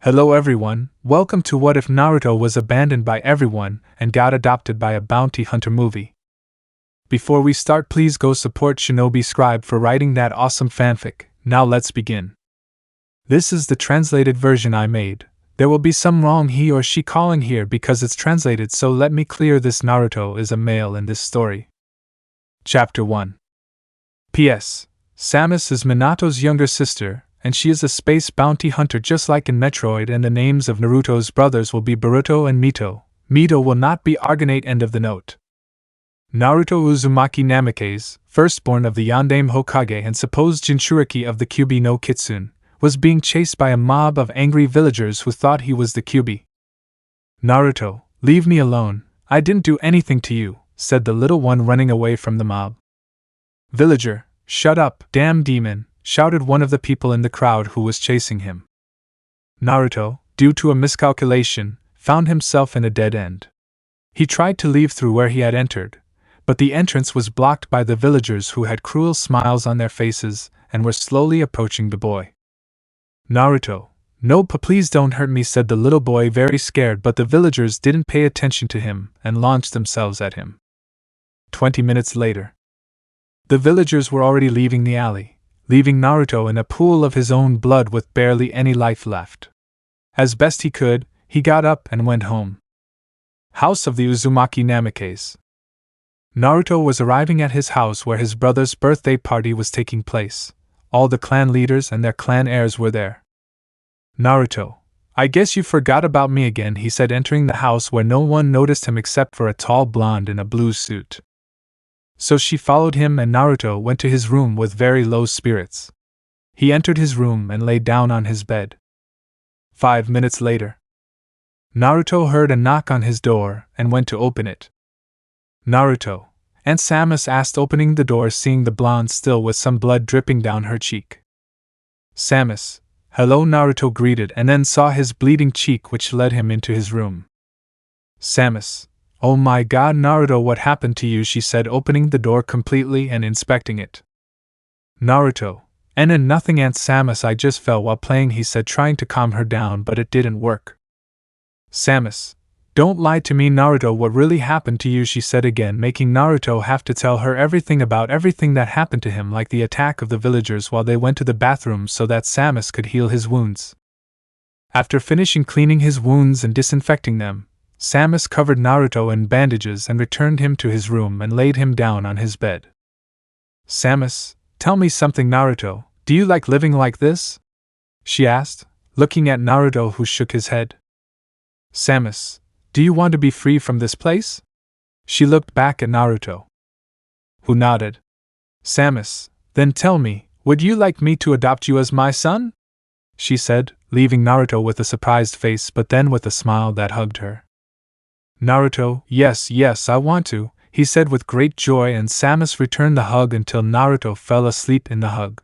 Hello everyone, welcome to What If Naruto Was Abandoned by Everyone and Got Adopted by a Bounty Hunter movie. Before we start, please go support ShinobiScribe for writing that awesome fanfic. Now let's begin. This is the translated version I made. There will be some wrong he or she calling here because it's translated, so let me clear this. Naruto is a male in this story. Chapter 1. P.S. Samus is Minato's younger sister, and she is a space bounty hunter just like in Metroid, and the names of Naruto's brothers will be Boruto and Mito. Mito will not be Argonate. End of the note. Naruto Uzumaki Namikaze, firstborn of the Yondaime Hokage and supposed Jinchuriki of the Kyuubi no Kitsune, was being chased by a mob of angry villagers who thought he was the Kyuubi. Naruto, leave me alone, I didn't do anything to you, said the little one running away from the mob. Villager, shut up, damn demon, shouted one of the people in the crowd who was chasing him. Naruto, due to a miscalculation, found himself in a dead end. He tried to leave through where he had entered, but the entrance was blocked by the villagers who had cruel smiles on their faces and were slowly approaching the boy. Naruto, no, please don't hurt me, said the little boy, very scared, but the villagers didn't pay attention to him and launched themselves at him. 20 minutes later. The villagers were already leaving the alley, leaving Naruto in a pool of his own blood with barely any life left. As best he could, he got up and went home. House of the Uzumaki Namikaze. Naruto was arriving at his house where his brother's birthday party was taking place. All the clan leaders and their clan heirs were there. Naruto, I guess you forgot about me again, he said, entering the house where no one noticed him except for a tall blonde in a blue suit. So she followed him and Naruto went to his room with very low spirits. He entered his room and lay down on his bed. 5 minutes later. Naruto heard a knock on his door and went to open it. Naruto, Aunt Samus asked, opening the door, seeing the blonde still with some blood dripping down her cheek. Samus, hello, Naruto greeted and then saw his bleeding cheek, which led him into his room. Samus, oh my god, Naruto, what happened to you, she said, opening the door completely and inspecting it. Naruto, nothing, Aunt Samus, I just fell while playing, he said, trying to calm her down, but it didn't work. Samus, don't lie to me, Naruto, what really happened to you, she said again, making Naruto have to tell her everything about everything that happened to him, like the attack of the villagers while they went to the bathroom so that Samus could heal his wounds. After finishing cleaning his wounds and disinfecting them, Samus covered Naruto in bandages and returned him to his room and laid him down on his bed. Samus, tell me something, Naruto, do you like living like this? She asked, looking at Naruto, who shook his head. Samus, do you want to be free from this place? She looked back at Naruto, who nodded. Samus, then tell me, would you like me to adopt you as my son? She said, leaving Naruto with a surprised face, but then with a smile that hugged her. Naruto, yes, I want to, he said with great joy, and Samus returned the hug until Naruto fell asleep in the hug.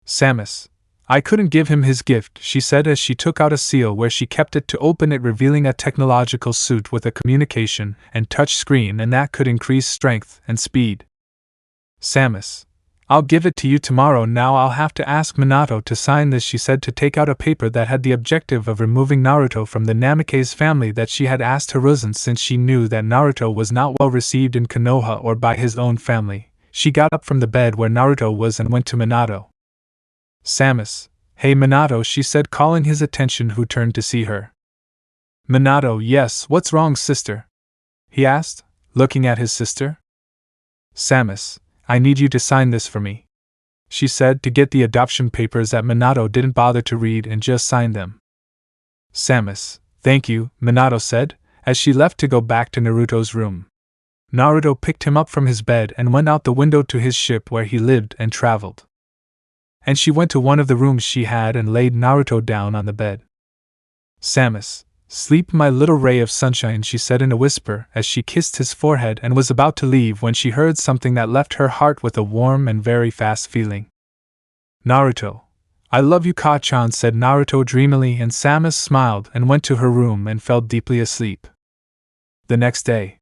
Samus, I couldn't give him his gift, she said as she took out a seal where she kept it to open it, revealing a technological suit with a communication and touch screen, and that could increase strength and speed. Samus, I'll give it to you tomorrow. Now I'll have to ask Minato to sign this, she said, to take out a paper that had the objective of removing Naruto from the Namikaze family that she had asked Hiruzen, since she knew that Naruto was not well received in Konoha or by his own family. She got up from the bed where Naruto was and went to Minato. Samus, hey Minato, she said, calling his attention, who turned to see her. Minato, yes, what's wrong, sister? He asked, looking at his sister. Samus, I need you to sign this for me, she said, to get the adoption papers that Minato didn't bother to read and just signed them. Samus, thank you, Minato said, as she left to go back to Naruto's room. Naruto picked him up from his bed and went out the window to his ship where he lived and traveled. And she went to one of the rooms she had and laid Naruto down on the bed. Samus, sleep, my little ray of sunshine, she said in a whisper as she kissed his forehead and was about to leave when she heard something that left her heart with a warm and very fast feeling. Naruto, I love you, Ka-chan, said Naruto dreamily, and Samus smiled and went to her room and fell deeply asleep. The next day,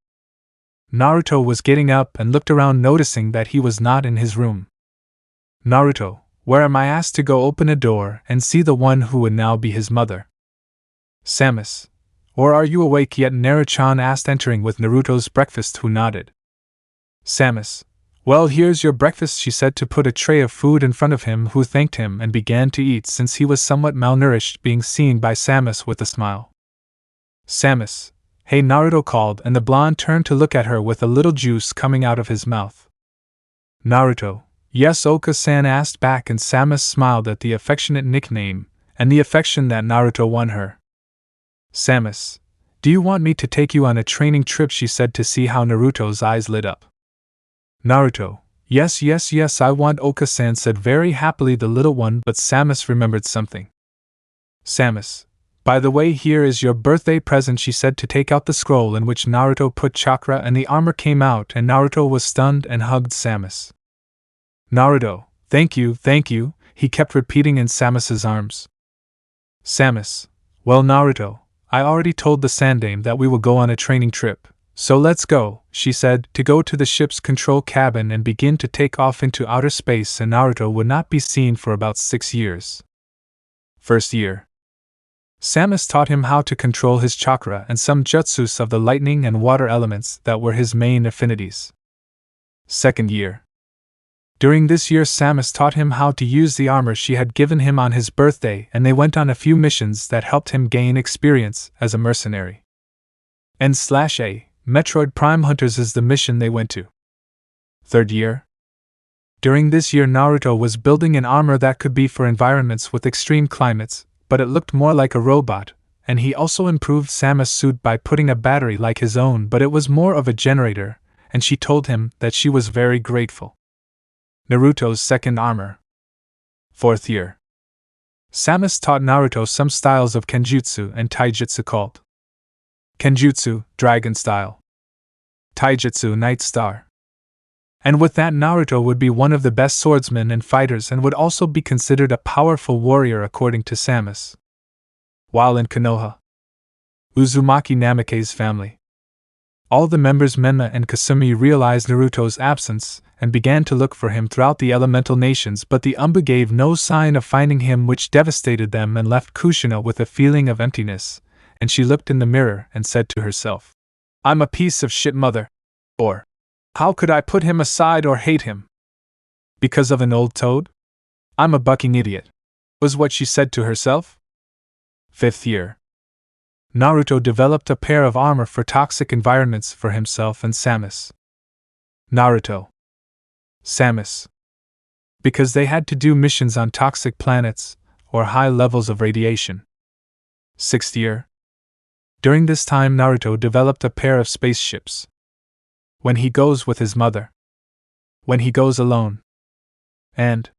Naruto was getting up and looked around, noticing that he was not in his room. Naruto, where am I? Asked to go open a door and see the one who would now be his mother. Samus. Or are you awake yet? Naruto-chan asked, entering with Naruto's breakfast, who nodded. Samus. Well, here's your breakfast, she said, to put a tray of food in front of him, who thanked him and began to eat since he was somewhat malnourished, being seen by Samus with a smile. Samus. Hey, Naruto called, and the blonde turned to look at her with a little juice coming out of his mouth. Naruto. Yes, Oka-san asked back, and Samus smiled at the affectionate nickname, and the affection that Naruto won her. Samus. Do you want me to take you on a training trip, she said, to see how Naruto's eyes lit up. Naruto. Yes, yes, yes, I want, Oka-san said very happily, the little one, but Samus remembered something. Samus. By the way, here is your birthday present, she said, to take out the scroll in which Naruto put chakra, and the armor came out, and Naruto was stunned and hugged Samus. Naruto. Thank you, he kept repeating in Samus's arms. Samus. Well, Naruto, I already told the Sandaime that we will go on a training trip. So let's go, she said, to go to the ship's control cabin and begin to take off into outer space, and Naruto would not be seen for about 6 years. First year. Samus taught him how to control his chakra and some jutsus of the lightning and water elements that were his main affinities. Second year. During this year, Samus taught him how to use the armor she had given him on his birthday, and they went on a few missions that helped him gain experience as a mercenary. N/A. Metroid Prime Hunters is the mission they went to. Third year. During this year, Naruto was building an armor that could be for environments with extreme climates, but it looked more like a robot, and he also improved Samus' suit by putting a battery like his own, but it was more of a generator, and she told him that she was very grateful. Naruto's second armor. Fourth year. Samus taught Naruto some styles of Kenjutsu and Taijutsu called Kenjutsu, Dragon Style. Taijutsu, Night Star. And with that, Naruto would be one of the best swordsmen and fighters, and would also be considered a powerful warrior according to Samus. While in Konoha, Uzumaki Namake's family. All the members Menma and Kasumi realized Naruto's absence, and began to look for him throughout the elemental nations, but the Umbu gave no sign of finding him, which devastated them and left Kushina with a feeling of emptiness, and she looked in the mirror and said to herself, I'm a piece of shit mother. Or, how could I put him aside or hate him? Because of an old toad? I'm a bucking idiot, was what she said to herself. Fifth year. Naruto developed a pair of armor for toxic environments for himself and Samus. Naruto. Samus. Because they had to do missions on toxic planets, or high levels of radiation. Sixth year. During this time, Naruto developed a pair of spaceships. When he goes with his mother. When he goes alone. And,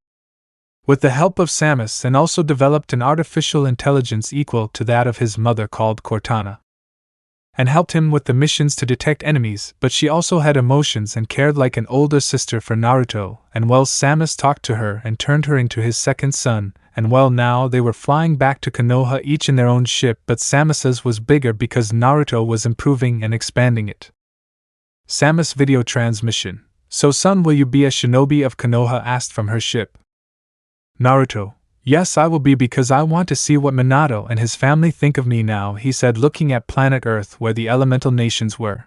with the help of Samus, and also developed an artificial intelligence equal to that of his mother called Cortana. And helped him with the missions to detect enemies, but she also had emotions and cared like an older sister for Naruto, and well, Samus talked to her and turned her into his second son, and well, now they were flying back to Konoha each in their own ship, but Samus's was bigger because Naruto was improving and expanding it. Samus video transmission. So son, will you be a shinobi of Konoha? Asked from her ship. Naruto. Yes, I will be, because I want to see what Minato and his family think of me now, he said, looking at planet Earth where the elemental nations were.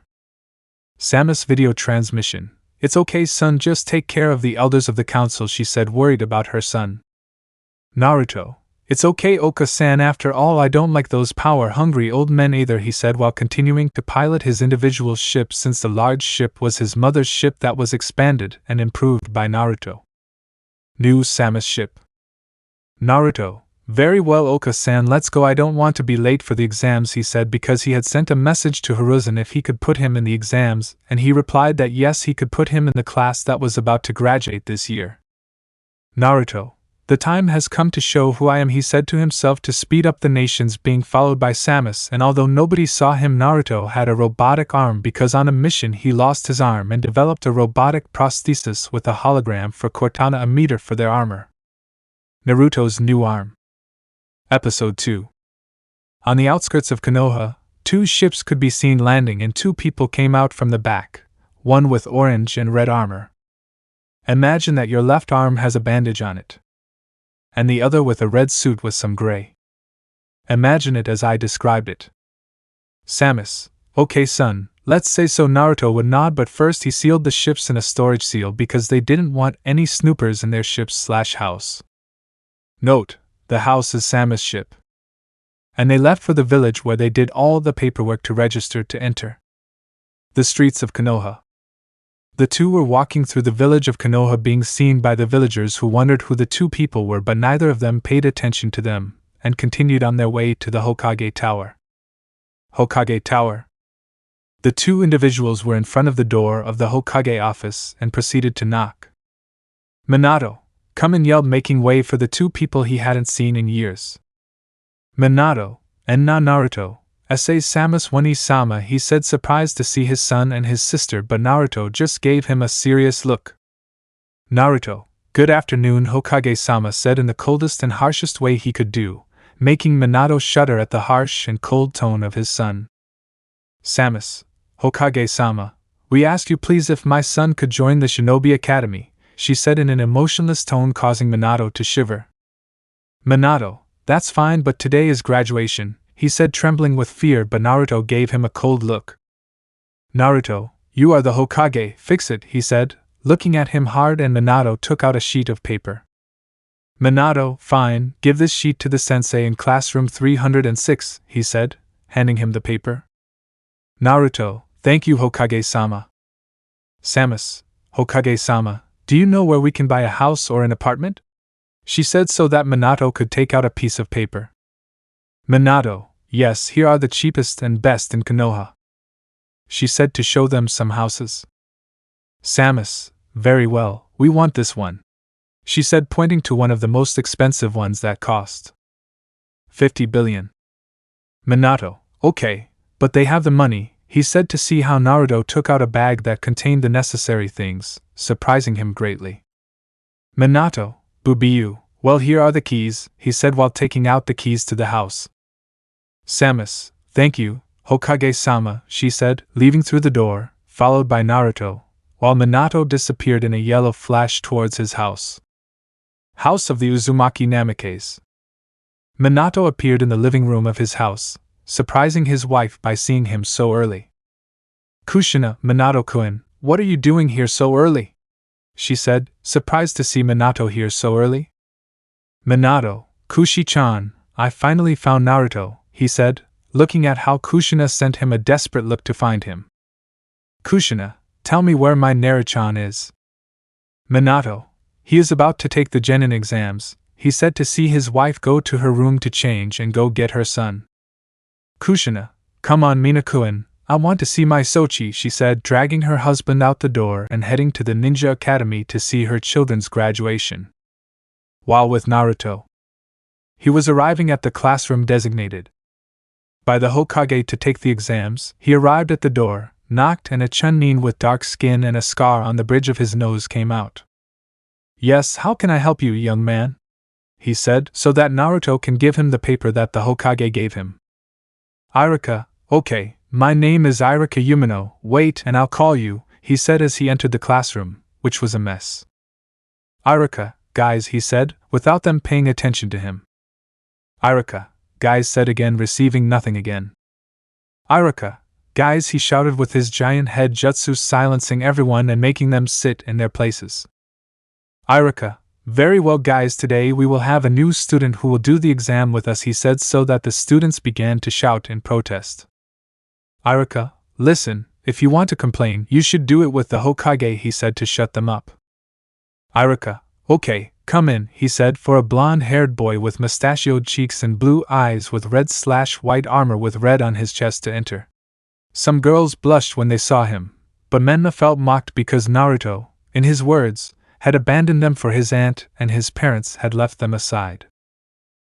Samus video transmission. It's okay son, just take care of the elders of the council, she said, worried about her son. Naruto. It's okay Oka-san, after all I don't like those power-hungry old men either, he said while continuing to pilot his individual ship, since the large ship was his mother's ship that was expanded and improved by Naruto. New Samus ship. Naruto. Very well Oka-san, let's go, I don't want to be late for the exams, he said, because he had sent a message to Hiruzen if he could put him in the exams, and he replied that yes, he could put him in the class that was about to graduate this year. Naruto. The time has come to show who I am, he said to himself, to speed up the nations, being followed by Samus, and although nobody saw him, Naruto had a robotic arm because on a mission he lost his arm and developed a robotic prosthesis with a hologram for Cortana, a meter for their armor. Naruto's new arm. Episode 2. On the outskirts of Konoha, 2 ships could be seen landing and 2 people came out from the back, one with orange and red armor. Imagine that your left arm has a bandage on it, and the other with a red suit with some gray. Imagine it as I described it. Samus: okay son, let's say so. Naruto would nod, but first he sealed the ships in a storage seal because they didn't want any snoopers in their ships/house. Note: the house is Samus' ship. And they left for the village where they did all the paperwork to register to enter the streets of Konoha. The two were walking through the village of Konoha, being seen by the villagers who wondered who the two people were, but neither of them paid attention to them, and continued on their way to the Hokage Tower. Hokage Tower. The two individuals were in front of the door of the Hokage office and proceeded to knock. Minato, come in, yelled, making way for the two people he hadn't seen in years. Minato, and na Naruto, sa Samus One-sama, he said, surprised to see his son and his sister, but Naruto just gave him a serious look. Naruto, good afternoon, Hokage-sama said in the coldest and harshest way he could do, making Minato shudder at the harsh and cold tone of his son. Samus, Hokage-sama, we ask you please if my son could join the Shinobi Academy, she said in an emotionless tone, causing Minato to shiver. Minato, that's fine, but today is graduation, he said, trembling with fear, but Naruto gave him a cold look. Naruto, you are the Hokage, fix it, he said, looking at him hard, and Minato took out a sheet of paper. Minato, fine, give this sheet to the sensei in classroom 306, he said, handing him the paper. Naruto, thank you, Hokage-sama. Samus, Hokage-sama, do you know where we can buy a house or an apartment? She said so that Minato could take out a piece of paper. Minato, yes, here are the cheapest and best in Konoha, she said to show them some houses. Samus, very well, we want this one, she said, pointing to one of the most expensive ones that cost 50 billion. Minato, okay, but they have the money, he said, to see how Naruto took out a bag that contained the necessary things, surprising him greatly. Minato, Bubiu, well, here are the keys, he said while taking out the keys to the house. Samus, thank you, Hokage-sama, she said, leaving through the door, followed by Naruto, while Minato disappeared in a yellow flash towards his house. House of the Uzumaki Namikes. Minato appeared in the living room of his house, surprising his wife by seeing him so early. Kushina, Minato-kun, what are you doing here so early? She said, surprised to see Minato here so early. Minato, Kushi-chan, I finally found Naruto, he said, looking at how Kushina sent him a desperate look to find him. Kushina, tell me where my Naruto-chan is. Minato, he is about to take the genin exams, he said, to see his wife go to her room to change and go get her son. Kushina, come on, Minato-kun, I want to see my Sochi, she said, dragging her husband out the door and heading to the Ninja Academy to see her children's graduation. While with Naruto, he was arriving at the classroom designated by the Hokage to take the exams. He arrived at the door, knocked, and a Chunin with dark skin and a scar on the bridge of his nose came out. Yes, how can I help you, young man? He said, so that Naruto can give him the paper that the Hokage gave him. Irika, okay, my name is Irika Umino, wait and I'll call you, he said as he entered the classroom, which was a mess. Irika, guys, he said, without them paying attention to him. Irika, guys, said again, receiving nothing again. Irika, guys, he shouted with his giant head jutsu, silencing everyone and making them sit in their places. Irika, very well guys, today we will have a new student who will do the exam with us, he said, so that the students began to shout in protest. Irika, listen, if you want to complain, you should do it with the Hokage, he said to shut them up. Irika, okay, come in, he said, for a blonde-haired boy with mustachioed cheeks and blue eyes with red/white armor with red on his chest to enter. Some girls blushed when they saw him, but Menma felt mocked because Naruto, in his words, had abandoned them for his aunt and his parents had left them aside.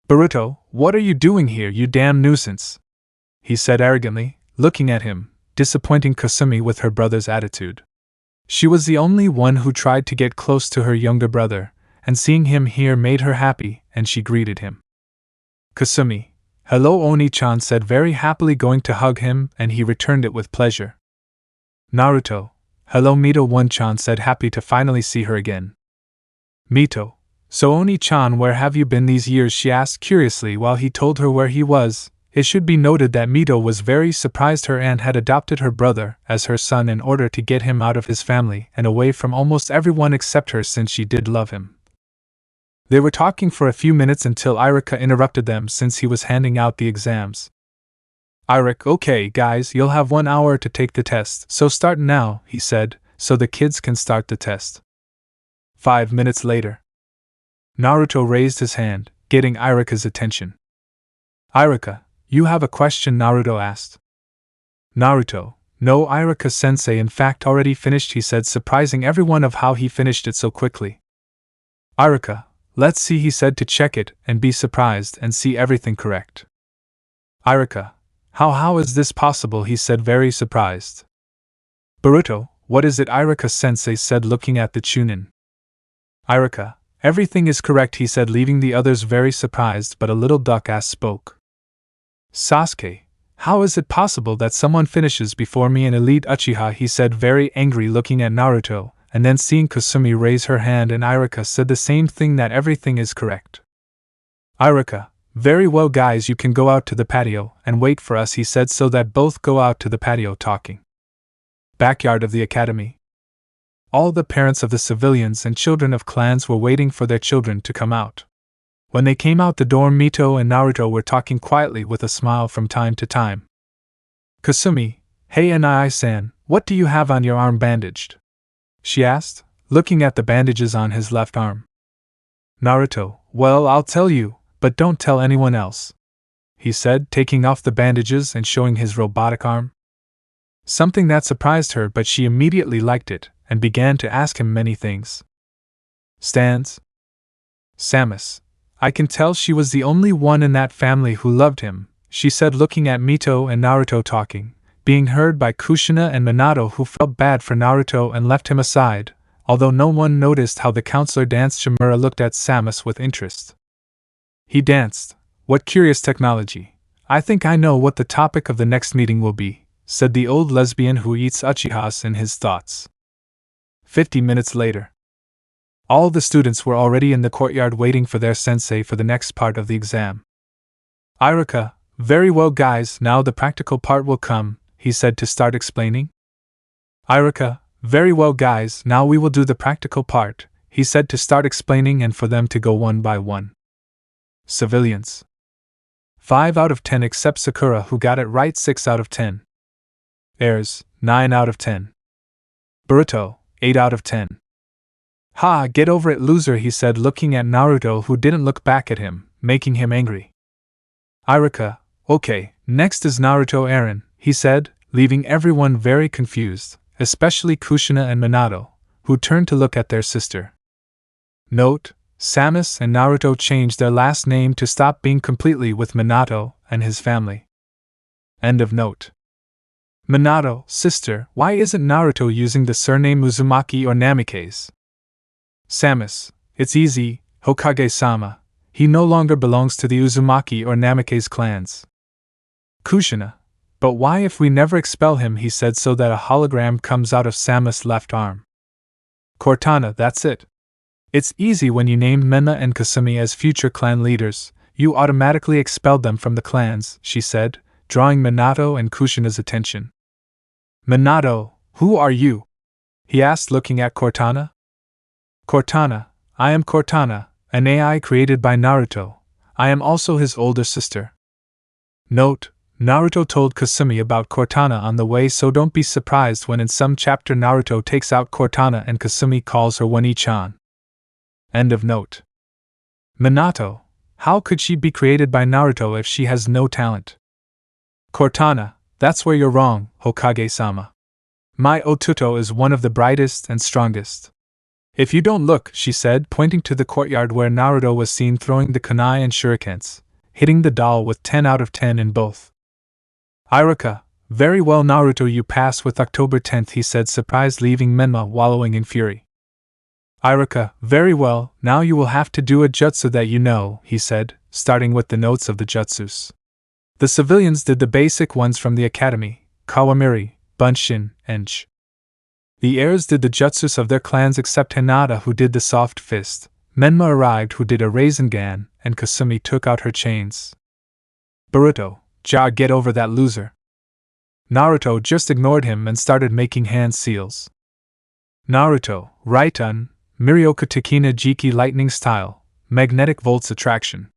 Boruto, what are you doing here, you damn nuisance? He said arrogantly, looking at him, disappointing Kasumi with her brother's attitude. She was the only one who tried to get close to her younger brother, and seeing him here made her happy, and she greeted him. Kasumi, hello Oni-chan, said very happily, going to hug him, and he returned it with pleasure. Naruto, hello Mito-1-chan, said happy to finally see her again. Mito, So Oni-chan, where have you been these years? She asked curiously while he told her where he was. It should be noted that Mito was very surprised her aunt had adopted her brother as her son in order to get him out of his family and away from almost everyone except her, since she did love him. They were talking for a few minutes until Irika interrupted them since he was handing out the exams. Irik, okay guys, you'll have 1 hour to take the test, so start now, he said, so the kids can start the test. 5 minutes later. Naruto raised his hand, getting Irika's attention. Irika, you have a question? Naruto asked. Naruto, no, Irika-sensei in fact already finished, he said, surprising everyone of how he finished it so quickly. Irika, let's see, he said, to check it and be surprised and see everything correct. Irika, how is this possible? He said, very surprised. Boruto, what is it? Irika-sensei said, looking at the Chunin. Irika, everything is correct, he said, leaving the others very surprised, but a little duck-ass spoke. Sasuke, how is it possible that someone finishes before me, an elite Uchiha? He said, very angry, looking at Naruto, and then seeing Kasumi raise her hand, and Irika said the same thing, that everything is correct. Irika, very well guys, you can go out to the patio and wait for us, he said, so that both go out to the patio talking. Backyard of the academy. All the parents of the civilians and children of clans were waiting for their children to come out. When they came out the door, Mito and Naruto were talking quietly with a smile from time to time. Kasumi, hey Nai-san, what do you have on your arm bandaged? She asked, looking at the bandages on his left arm. Naruto, well, I'll tell you, but don't tell anyone else, he said, taking off the bandages and showing his robotic arm. Something that surprised her, but she immediately liked it and began to ask him many things. Stands? Samus. I can tell she was the only one in that family who loved him, she said, looking at Mito and Naruto talking, being heard by Kushina and Minato, who felt bad for Naruto and left him aside, although no one noticed how the counselor danced. Shimura looked at Samus with interest. He danced. What curious technology. I think I know what the topic of the next meeting will be, said the old lesbian who eats Uchihas in his thoughts. 50 minutes later. All the students were already in the courtyard waiting for their sensei for the next part of the exam. Irika, very well guys, now the practical part will come, he said to start explaining. Irika, very well guys, now we will do the practical part, he said to start explaining, and for them to go one by one. Civilians. 5 out of 10 except Sakura, who got it right. 6 out of 10. Heirs, 9 out of 10. Boruto, 8 out of 10. Ha, get over it, loser, he said, looking at Naruto, who didn't look back at him, making him angry. Irika, okay, next is Naruto Eren, he said, leaving everyone very confused, especially Kushina and Minato, who turned to look at their sister. Note, Samus and Naruto changed their last name to stop being completely with Minato and his family. End of note. Minato, sister, why isn't Naruto using the surname Uzumaki or Namikaze? Samus, it's easy, Hokage-sama, he no longer belongs to the Uzumaki or Namikaze clans. Kushina, but why if we never expel him, he said, so that a hologram comes out of Samus' left arm. Cortana, that's it. It's easy. When you named Mena and Kasumi as future clan leaders, you automatically expelled them from the clans, she said, drawing Minato and Kushina's attention. Minato, who are you? He asked, looking at Cortana. Cortana, I am Cortana, an AI created by Naruto. I am also his older sister. Note, Naruto told Kasumi about Cortana on the way, so don't be surprised when in some chapter Naruto takes out Cortana and Kasumi calls her Oni-chan. End of note. Minato, how could she be created by Naruto if she has no talent? Cortana, that's where you're wrong, Hokage-sama. My Otuto is one of the brightest and strongest. If you don't look, she said, pointing to the courtyard where Naruto was seen throwing the kunai and shurikens, hitting the doll with 10 out of 10 in both. Irika, very well Naruto, you pass with October 10th, he said, surprised, leaving Menma wallowing in fury. Irika, very well, now you will have to do a jutsu that you know, he said, starting with the notes of the jutsus. The civilians did the basic ones from the academy, Kawamiri, Bunshin, and Sh. The heirs did the jutsus of their clans except Hinata, who did the soft fist, Menma arrived, who did a Rasengan, and Kasumi took out her chains. Boruto, get over that loser. Naruto just ignored him and started making hand seals. Naruto, right Mirioka Takina Jiki lightning style, magnetic volts attraction.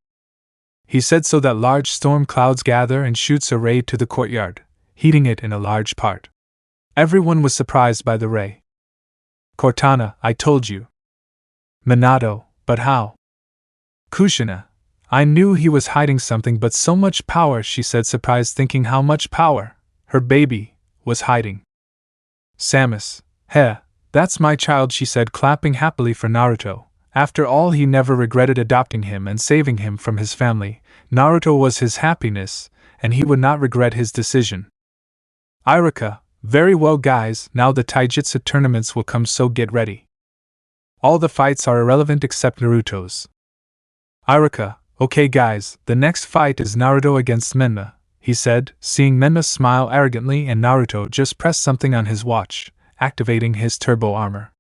He said so that large storm clouds gather and shoots a ray to the courtyard, heating it in a large part. Everyone was surprised by the ray. Cortana, I told you. Minato, but how? Kushina, I knew he was hiding something, but so much power, she said, surprised, thinking how much power her baby was hiding. Samus, heh, that's my child, she said, clapping happily for Naruto. After all, he never regretted adopting him and saving him from his family. Naruto was his happiness, and he would not regret his decision. Iruka, very well guys, now the taijutsu tournaments will come, so get ready. All the fights are irrelevant except Naruto's. Iruka, okay guys, the next fight is Naruto against Menma, he said, seeing Menma smile arrogantly, and Naruto just pressed something on his watch, activating his turbo armor.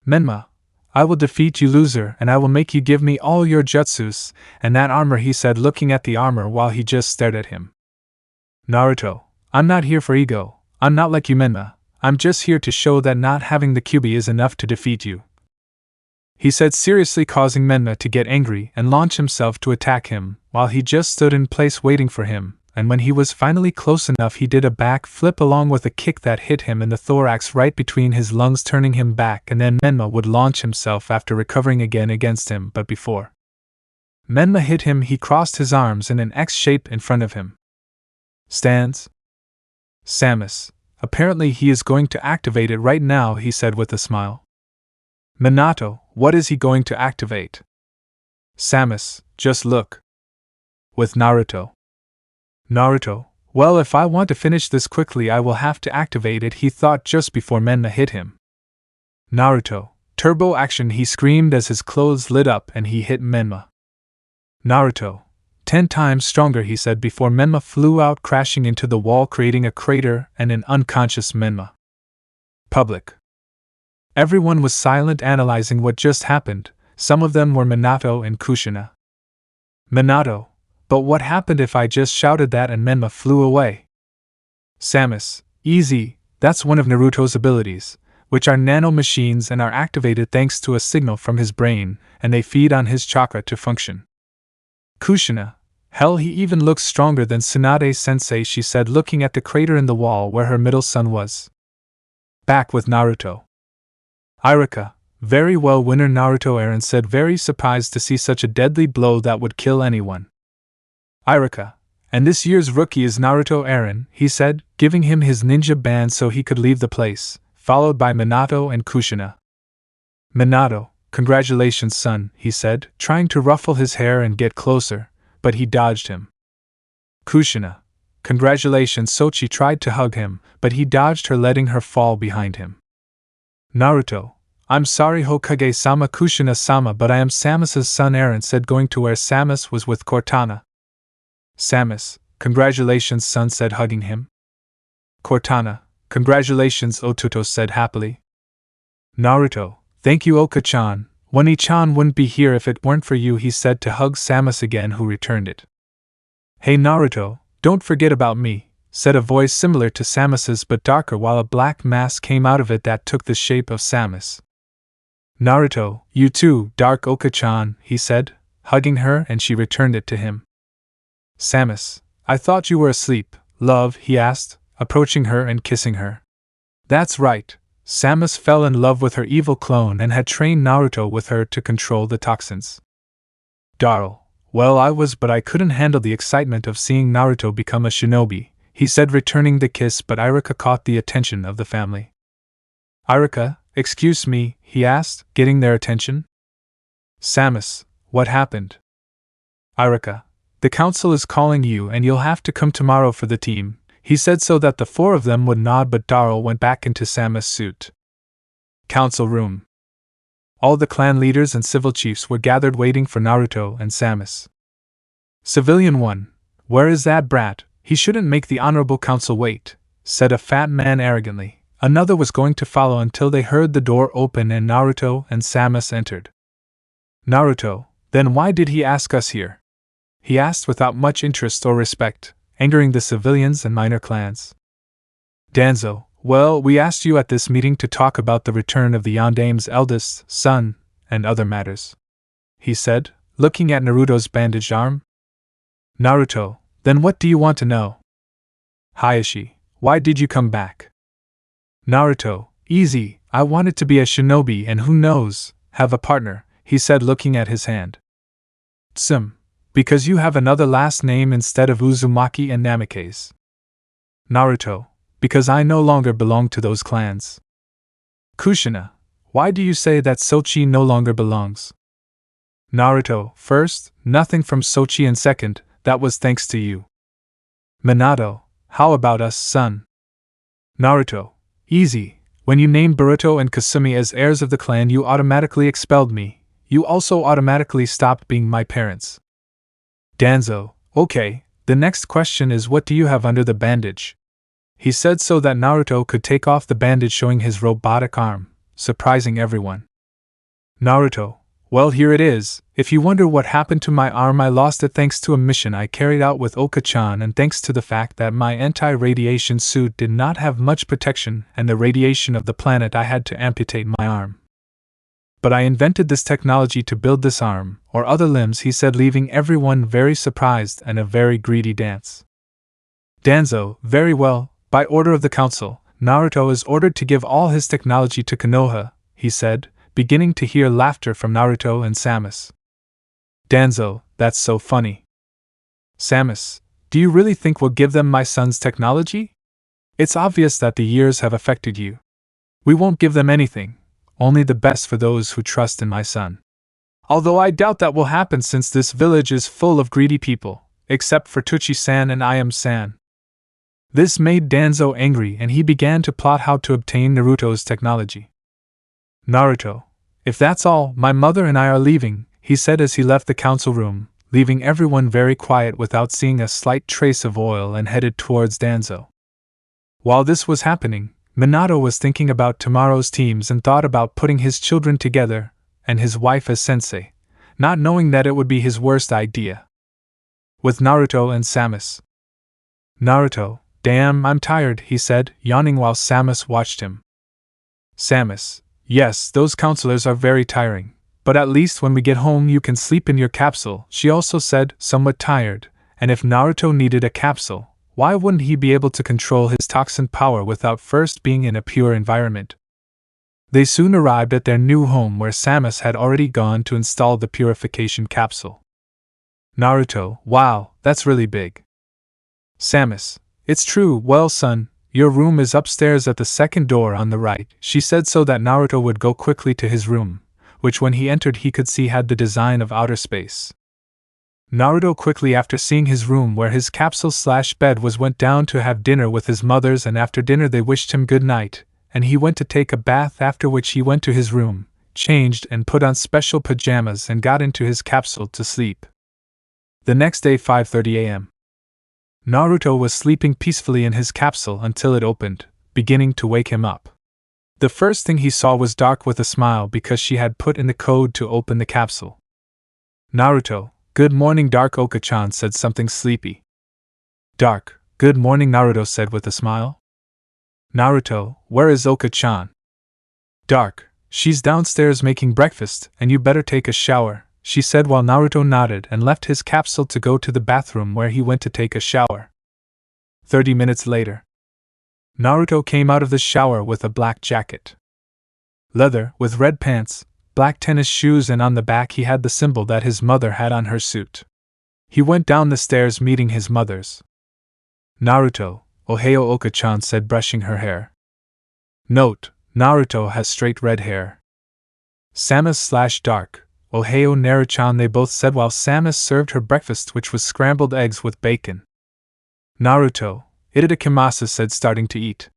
Menma, I will defeat you, loser, and I will make you give me all your jutsus and that armor, he said, looking at the armor while he just stared at him. Naruto, I'm not here for ego, I'm not like you, Menma, I'm just here to show that not having the Kyuubi is enough to defeat you, he said seriously, causing Menma to get angry and launch himself to attack him, while he just stood in place waiting for him, and when he was finally close enough, he did a back flip along with a kick that hit him in the thorax right between his lungs, turning him back, and then Menma would launch himself after recovering again against him, but before Menma hit him, he crossed his arms in an X shape in front of him. Stands? Samus, apparently he is going to activate it right now, he said with a smile. Minato, what is he going to activate? Samus, just look. With Naruto. Naruto, well, if I want to finish this quickly, I will have to activate it, he thought just before Menma hit him. Naruto, turbo action, he screamed as his clothes lit up and he hit Menma. Naruto, 10 times stronger, he said before Menma flew out, crashing into the wall, creating a crater and an unconscious Menma. Public. Everyone was silent, analyzing what just happened. Some of them were Minato and Kushina. Minato, but what happened if I just shouted that and Menma flew away? Samus, easy, that's one of Naruto's abilities, which are nano-machines and are activated thanks to a signal from his brain, and they feed on his chakra to function. Kushina, hell, he even looks stronger than Tsunade-sensei, she said, looking at the crater in the wall where her middle son was. Back with Naruto. Iruka, very well, winner, Naruto Eren said, very surprised to see such a deadly blow that would kill anyone. Iruka, and this year's rookie is Naruto Eren, he said, giving him his ninja band so he could leave the place, followed by Minato and Kushina. Minato, congratulations son, he said, trying to ruffle his hair and get closer, but he dodged him. Kushina, congratulations, Sochi tried to hug him, but he dodged her, letting her fall behind him. Naruto, I'm sorry Hokage-sama, Kushina-sama, but I am Samus's son, Eren said, going to where Samus was with Cortana. Samus, congratulations son, said, hugging him. Cortana, congratulations, Ototo said happily. Naruto, thank you Oka-chan, Wani-chan wouldn't be here if it weren't for you, he said to hug Samus again, who returned it. Hey Naruto, don't forget about me, said a voice similar to Samus's but darker, while a black mask came out of it that took the shape of Samus. Naruto, you too, Dark Oka-chan, he said, hugging her, and she returned it to him. Samus, I thought you were asleep, love, he asked, approaching her and kissing her. That's right, Samus fell in love with her evil clone and had trained Naruto with her to control the toxins. Darl, well, I was, but I couldn't handle the excitement of seeing Naruto become a shinobi, he said, returning the kiss, but Iruka caught the attention of the family. Iruka, excuse me, he asked, getting their attention. Samus, what happened? Iruka, the council is calling you and you'll have to come tomorrow for the team, he said so that the four of them would nod, but Darl went back into Samus' suit. Council room. All the clan leaders and civil chiefs were gathered waiting for Naruto and Samus. Civilian 1, where is that brat? He shouldn't make the honorable council wait, said a fat man arrogantly. Another was going to follow until they heard the door open and Naruto and Samus entered. Naruto, then why did he ask us here? He asked without much interest or respect, angering the civilians and minor clans. Danzo, well, we asked you at this meeting to talk about the return of the Yandame's eldest son, and other matters, he said, looking at Naruto's bandaged arm. Naruto, then what do you want to know? Hayashi, why did you come back? Naruto, easy, I wanted to be a shinobi and who knows, have a partner, he said looking at his hand. Because you have another last name instead of Uzumaki and Namikaze. Naruto, because I no longer belong to those clans. Kushina, why do you say that Sochi no longer belongs? Naruto, first, nothing from Sochi, and second, that was thanks to you. Minato, how about us, son? Naruto, easy, when you named Boruto and Kasumi as heirs of the clan you automatically expelled me, you also automatically stopped being my parents. Danzo, okay, the next question is what do you have under the bandage? He said so that Naruto could take off the bandage showing his robotic arm, surprising everyone. Naruto, well here it is, if you wonder what happened to my arm I lost it thanks to a mission I carried out with Oka-chan and thanks to the fact that my anti-radiation suit did not have much protection and the radiation of the planet I had to amputate my arm. But I invented this technology to build this arm, or other limbs, he said, leaving everyone very surprised and a very greedy dance. Danzo, very well, by order of the council, Naruto is ordered to give all his technology to Konoha, he said, beginning to hear laughter from Naruto and Samus. Danzo, that's so funny. Samus, do you really think we'll give them my son's technology? It's obvious that the years have affected you. We won't give them anything. Only the best for those who trust in my son. Although I doubt that will happen since this village is full of greedy people, except for Tuchi-san and Ayam-san. This made Danzo angry and he began to plot how to obtain Naruto's technology. Naruto, if that's all, my mother and I are leaving, he said as he left the council room, leaving everyone very quiet without seeing a slight trace of oil and headed towards Danzo. While this was happening, Minato was thinking about tomorrow's teams and thought about putting his children together, and his wife as sensei, not knowing that it would be his worst idea. With Naruto and Samus. Naruto, damn, I'm tired, he said, yawning while Samus watched him. Samus, yes, those counselors are very tiring, but at least when we get home you can sleep in your capsule, she also said, somewhat tired, and if Naruto needed a capsule, why wouldn't he be able to control his toxin power without first being in a pure environment? They soon arrived at their new home where Samus had already gone to install the purification capsule. Naruto, wow, that's really big. Samus, it's true, well son, your room is upstairs at the second door on the right, she said so that Naruto would go quickly to his room, which when he entered he could see had the design of outer space. Naruto quickly after seeing his room where his capsule/bed was went down to have dinner with his mothers and after dinner they wished him good night, and he went to take a bath after which he went to his room, changed and put on special pajamas and got into his capsule to sleep. The next day 5:30 a.m. Naruto was sleeping peacefully in his capsule until it opened, beginning to wake him up. The first thing he saw was Dark with a smile because she had put in the code to open the capsule. Naruto, good morning Dark, Oka-chan said something sleepy. Dark, good morning Naruto said with a smile. Naruto, where is Oka-chan? Dark, she's downstairs making breakfast and you better take a shower, she said while Naruto nodded and left his capsule to go to the bathroom where he went to take a shower. 30 minutes later. Naruto came out of the shower with a black jacket. Leather, with red pants, black tennis shoes and on the back he had the symbol that his mother had on her suit. He went down the stairs meeting his mother's. Naruto, Ohio Oka-chan said brushing her hair. Note, Naruto has straight red hair. Samus/Dark, Ohio Naru-chan they both said while Samus served her breakfast which was scrambled eggs with bacon. Naruto, Itadakimasu said starting to eat.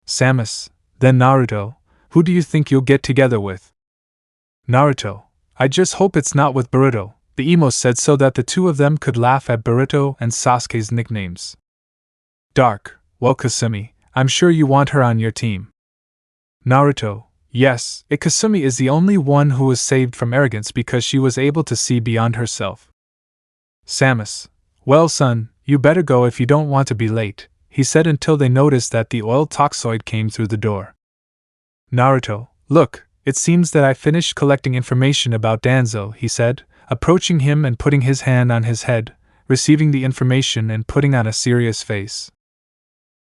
Samus, then Naruto, who do you think you'll get together with? Naruto, I just hope it's not with Boruto, the emo said so that the two of them could laugh at Boruto and Sasuke's nicknames. Dark, well Kasumi, I'm sure you want her on your team. Naruto, Yes, Kasumi is the only one who was saved from arrogance because she was able to see beyond herself. Samus. Well, son, you better go if you don't want to be late, he said until they noticed that the oil toxoid came through the door. Naruto. Look, it seems that I finished collecting information about Danzo, he said, approaching him and putting his hand on his head, receiving the information and putting on a serious face.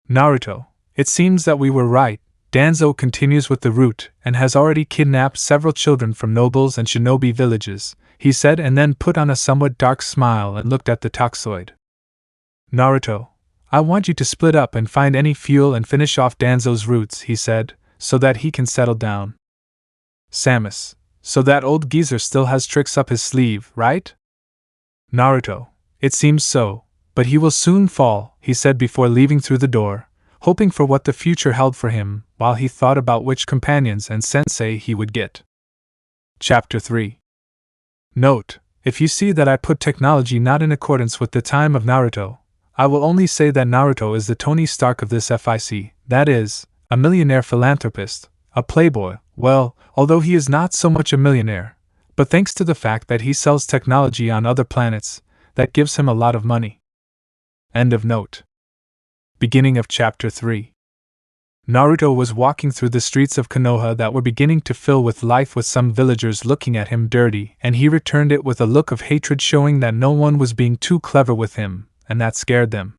Naruto. It seems that we were right. Danzo continues with the route and has already kidnapped several children from nobles and shinobi villages, he said, and then put on a somewhat dark smile and looked at the toxoid. Naruto. I want you to split up and find any fuel and finish off Danzo's routes, he said, so that he can settle down. Samus. So that old geezer still has tricks up his sleeve, right? Naruto. It seems so, but he will soon fall, he said before leaving through the door, hoping for what the future held for him while he thought about which companions and sensei he would get. Chapter 3. Note: if you see that I put technology not in accordance with the time of Naruto, I will only say that Naruto is the Tony Stark of this FIC, that is, a millionaire philanthropist, a playboy. Well, although he is not so much a millionaire, but thanks to the fact that he sells technology on other planets, that gives him a lot of money. End of note. Beginning of Chapter 3. Naruto was walking through the streets of Konoha that were beginning to fill with life, with some villagers looking at him dirty, and he returned it with a look of hatred, showing that no one was being too clever with him, and that scared them.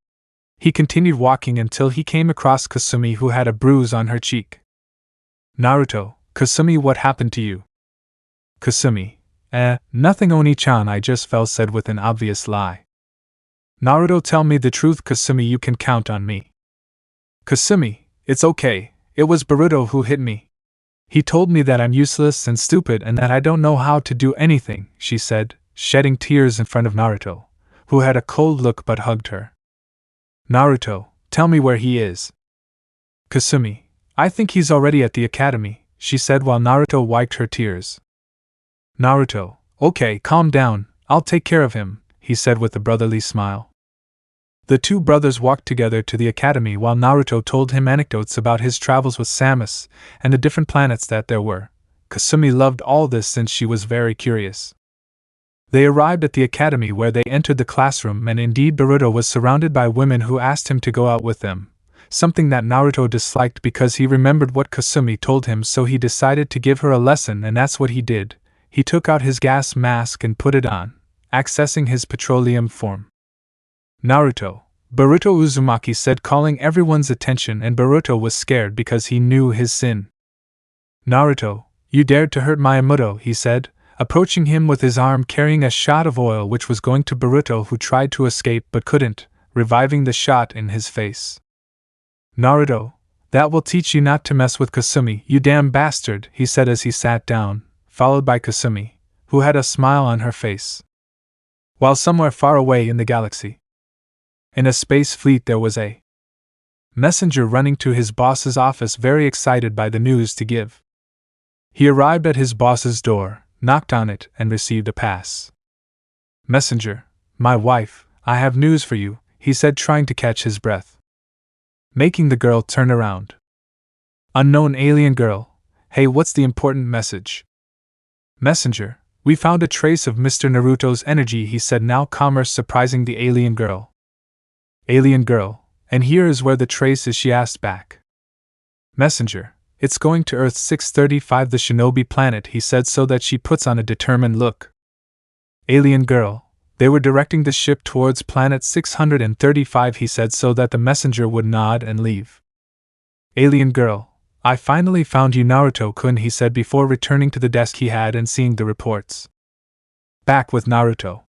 He continued walking until he came across Kasumi, who had a bruise on her cheek. Naruto. Kasumi, what happened to you? Kasumi. Nothing, Oni-chan, I just fell, said with an obvious lie. Naruto, tell me the truth, Kasumi, you can count on me. Kasumi. It's okay, it was Boruto who hit me. He told me that I'm useless and stupid and that I don't know how to do anything, she said, shedding tears in front of Naruto, who had a cold look but hugged her. Naruto. Tell me where he is. Kasumi. I think he's already at the academy, she said while Naruto wiped her tears. Naruto. Okay, calm down, I'll take care of him, he said with a brotherly smile. The two brothers walked together to the academy while Naruto told him anecdotes about his travels with Samus and the different planets that there were. Kasumi loved all this since she was very curious. They arrived at the academy, where they entered the classroom, and indeed Boruto was surrounded by women who asked him to go out with them, something that Naruto disliked because he remembered what Kasumi told him, so he decided to give her a lesson, and that's what he did. He took out his gas mask and put it on, accessing his petroleum form. Naruto. Boruto Uzumaki said, calling everyone's attention, and Boruto was scared because he knew his sin. Naruto. You dared to hurt Miyamoto, he said, approaching him with his arm carrying a shot of oil which was going to Boruto, who tried to escape but couldn't, reviving the shot in his face. Naruto. That will teach you not to mess with Kasumi, you damn bastard, he said as he sat down, followed by Kasumi, who had a smile on her face. While somewhere far away in the galaxy, in a space fleet, there was a messenger running to his boss's office, very excited by the news to give. He arrived at his boss's door, knocked on it, and received a pass. Messenger. My wife, I have news for you, he said, trying to catch his breath, making the girl turn around. Unknown alien girl. Hey, what's the important message? Messenger. We found a trace of Mr. Naruto's energy, he said, now calmer, surprising the alien girl. Alien girl. And here is where the trace is, she asked back. Messenger. It's going to Earth 635, the shinobi planet, he said, so that she puts on a determined look. Alien girl. They were directing the ship towards planet 635, he said, so that the messenger would nod and leave. Alien girl. I finally found you, Naruto-kun, he said before returning to the desk he had and seeing the reports. Back with Naruto.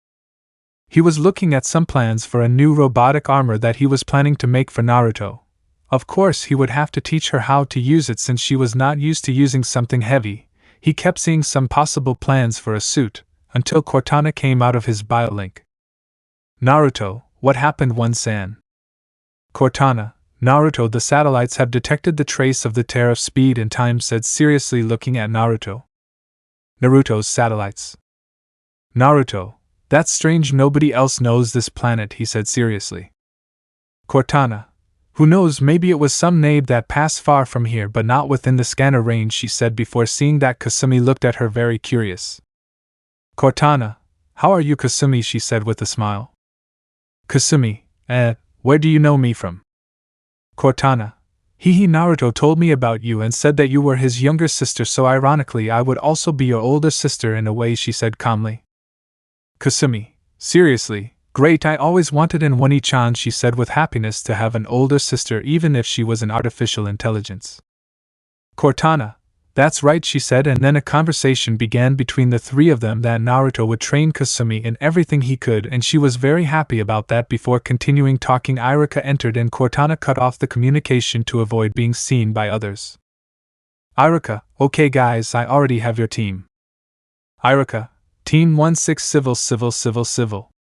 He was looking at some plans for a new robotic armor that he was planning to make for Naruto. Of course, he would have to teach her how to use it since she was not used to using something heavy. He kept seeing some possible plans for a suit, until Cortana came out of his biolink. Naruto, what happened, One-san? Cortana. Naruto, the satellites have detected the trace of the tear of speed and time, said seriously, looking at Naruto. Naruto's satellites. Naruto. That's strange, nobody else knows this planet, he said seriously. Cortana. Who knows, maybe it was some nade that passed far from here but not within the scanner range, she said before seeing that Kasumi looked at her very curious. Cortana, how are you, Kasumi, she said with a smile. Kasumi, where do you know me from? Cortana, Naruto told me about you and said that you were his younger sister, so ironically I would also be your older sister in a way, she said calmly. Kasumi, seriously, great, I always wanted an Oni-chan, she said with happiness, to have an older sister even if she was an artificial intelligence. Cortana, that's right, she said, and then a conversation began between the three of them that Naruto would train Kasumi in everything he could, and she was very happy about that. Before continuing talking, Iruka entered and Cortana cut off the communication to avoid being seen by others. Iruka, okay guys, I already have your team. Iruka, Team 16 Civil.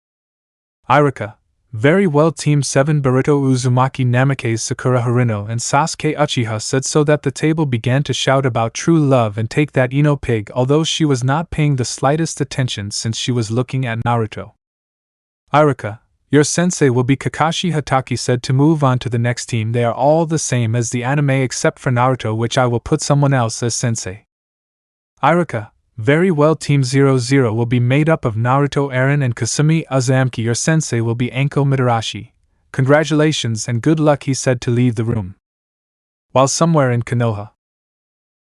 Iruka, very well, Team 7 Boruto Uzumaki Namikaze Sakura Harino and Sasuke Uchiha said, so that the table began to shout about true love and take that Ino pig, although she was not paying the slightest attention since she was looking at Naruto. Iruka, your sensei will be Kakashi Hatake said. To move on to the next team, they are all the same as the anime except for Naruto, which I will put someone else as sensei. Iruka, very well, Team 00 will be made up of Naruto, Eren, and Kasumi Uzumaki. Your sensei will be Anko Mitarashi. Congratulations and good luck, he said to leave the room. While somewhere in Konoha,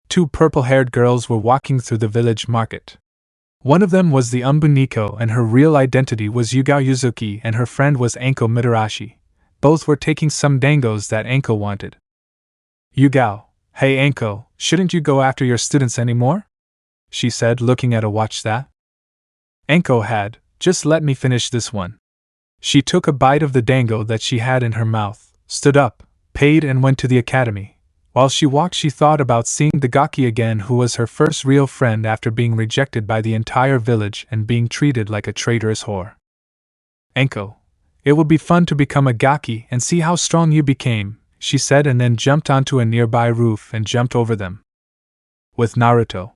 two purple-haired girls were walking through the village market. One of them was the Umbuniko, and her real identity was Yugao Yuzuki, and her friend was Anko Mitarashi. Both were taking some dangos that Anko wanted. Yugao, hey Anko, shouldn't you go after your students anymore? She said, looking at a watch that Anko had. Just let me finish this one. She took a bite of the dango that she had in her mouth, stood up, paid, and went to the academy. While she walked, she thought about seeing the Gaki again, who was her first real friend after being rejected by the entire village and being treated like a traitorous whore. Anko, it would be fun to become a Gaki and see how strong you became, she said, and then jumped onto a nearby roof and jumped over them. With Naruto.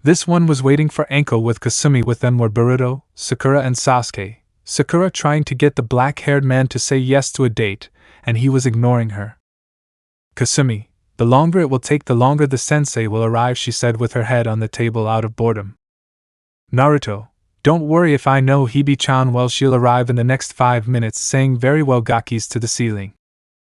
This one was waiting for Anko with Kasumi. With them were Boruto, Sakura, and Sasuke. Sakura trying to get the black-haired man to say yes to a date, and he was ignoring her. Kasumi, the longer it will take, the longer the sensei will arrive, she said with her head on the table out of boredom. Naruto, don't worry, if I know Hibi-chan well, she'll arrive in the next 5 minutes, saying very well, Gakis to the ceiling.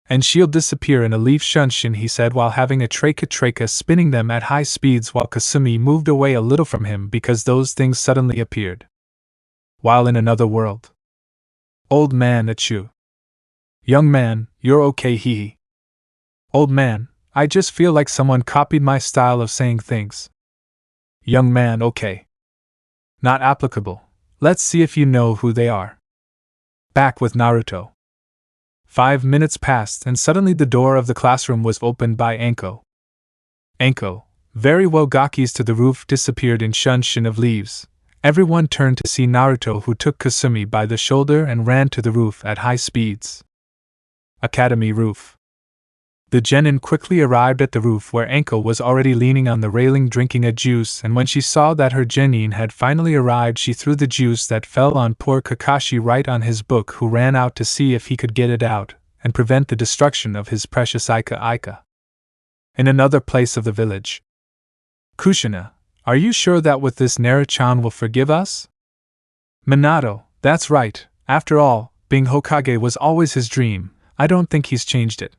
And she'll disappear in a leaf shunshin, he said while having a treka spinning them at high speeds while Kasumi moved away a little from him because those things suddenly appeared. While in another world. Old man Achu. Young man, you're okay, hee. Old man, I just feel like someone copied my style of saying things. Young man, okay. Not applicable. Let's see if you know who they are. Back with Naruto. 5 minutes passed and suddenly the door of the classroom was opened by Anko. Anko, very well, Gakis to the roof disappeared in shunshin of leaves. Everyone turned to see Naruto, who took Kasumi by the shoulder and ran to the roof at high speeds. Academy roof. The genin quickly arrived at the roof where Anko was already leaning on the railing drinking a juice, and when she saw that her genin had finally arrived, she threw the juice that fell on poor Kakashi right on his book, who ran out to see if he could get it out and prevent the destruction of his precious Ika. In another place of the village. Kushina, are you sure that with this Naru-chan will forgive us? Minato, that's right, after all, being Hokage was always his dream, I don't think he's changed it.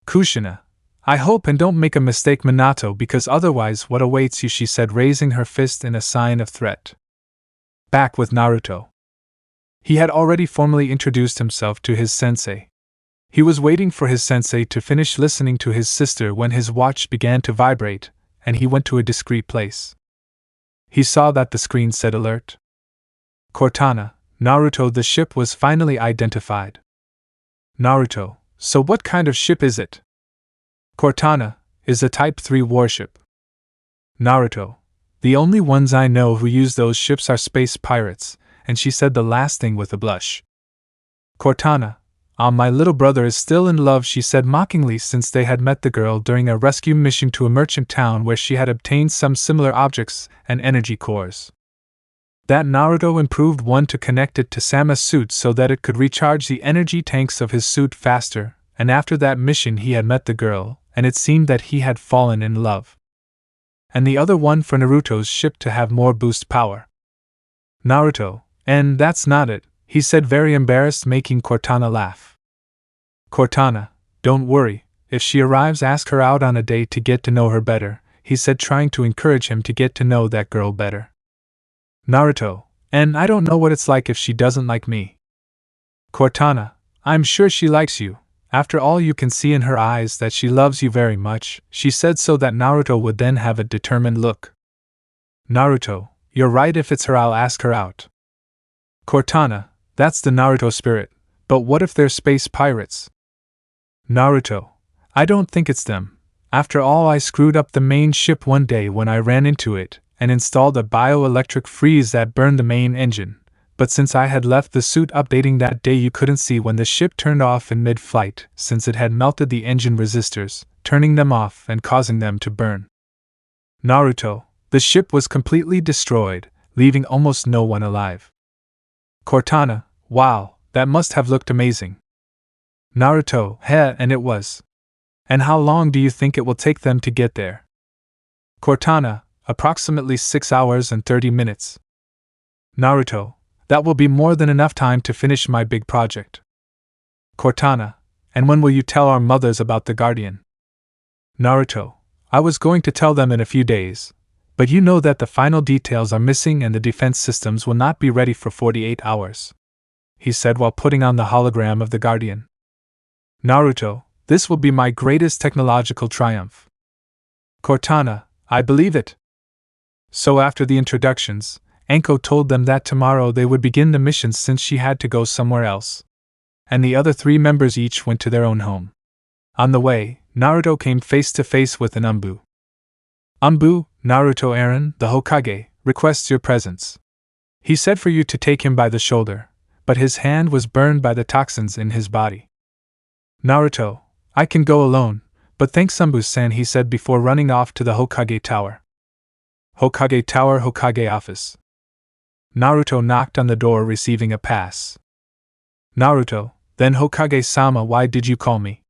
Kushina, I hope and don't make a mistake, Minato, because otherwise what awaits you, she said, raising her fist in a sign of threat. Back with Naruto. He had already formally introduced himself to his sensei. He was waiting for his sensei to finish listening to his sister when his watch began to vibrate, and he went to a discreet place. He saw that the screen said alert. Cortana, Naruto, the ship was finally identified. Naruto, so what kind of ship is it? Cortana, is a Type 3 warship. Naruto, the only ones I know who use those ships are space pirates, and she said the last thing with a blush. Cortana, my little brother is still in love, she said mockingly, since they had met the girl during a rescue mission to a merchant town where she had obtained some similar objects and energy cores. That Naruto improved one to connect it to Sama's suit so that it could recharge the energy tanks of his suit faster, and after that mission he had met the girl, and it seemed that he had fallen in love. And the other one for Naruto's ship to have more boost power. Naruto, and that's not it, he said, very embarrassed, making Cortana laugh. Cortana, don't worry, if she arrives ask her out on a date to get to know her better, he said, trying to encourage him to get to know that girl better. Naruto, and I don't know what it's like if she doesn't like me. Cortana, I'm sure she likes you. After all, you can see in her eyes that she loves you very much, she said, so that Naruto would then have a determined look. Naruto, you're right, if it's her I'll ask her out. Cortana, that's the Naruto spirit, but what if they're space pirates? Naruto, I don't think it's them. After all, I screwed up the main ship one day when I ran into it, and installed a bioelectric freeze that burned the main engine. But since I had left the suit updating that day, you couldn't see when the ship turned off in mid-flight, since it had melted the engine resistors, turning them off and causing them to burn. Naruto, the ship was completely destroyed, leaving almost no one alive. Cortana, wow, that must have looked amazing. Naruto, heh, and it was. And how long do you think it will take them to get there? Cortana, approximately 6 hours and 30 minutes. Naruto, that will be more than enough time to finish my big project. Cortana, and when will you tell our mothers about the Guardian? Naruto, I was going to tell them in a few days, but you know that the final details are missing and the defense systems will not be ready for 48 hours, he said while putting on the hologram of the Guardian. Naruto, this will be my greatest technological triumph. Cortana, I believe it. So after the introductions, Anko told them that tomorrow they would begin the mission since she had to go somewhere else. And the other 3 members each went to their own home. On the way, Naruto came face to face with an Umbu. Umbu, Naruto Eren, the Hokage, requests your presence. He said for you to take him by the shoulder, but his hand was burned by the toxins in his body. Naruto, I can go alone, but thanks Umbu-san, he said before running off to the Hokage Tower. Hokage Tower, Hokage Office. Naruto knocked on the door, receiving a pass. Naruto, then Hokage-sama, why did you call me?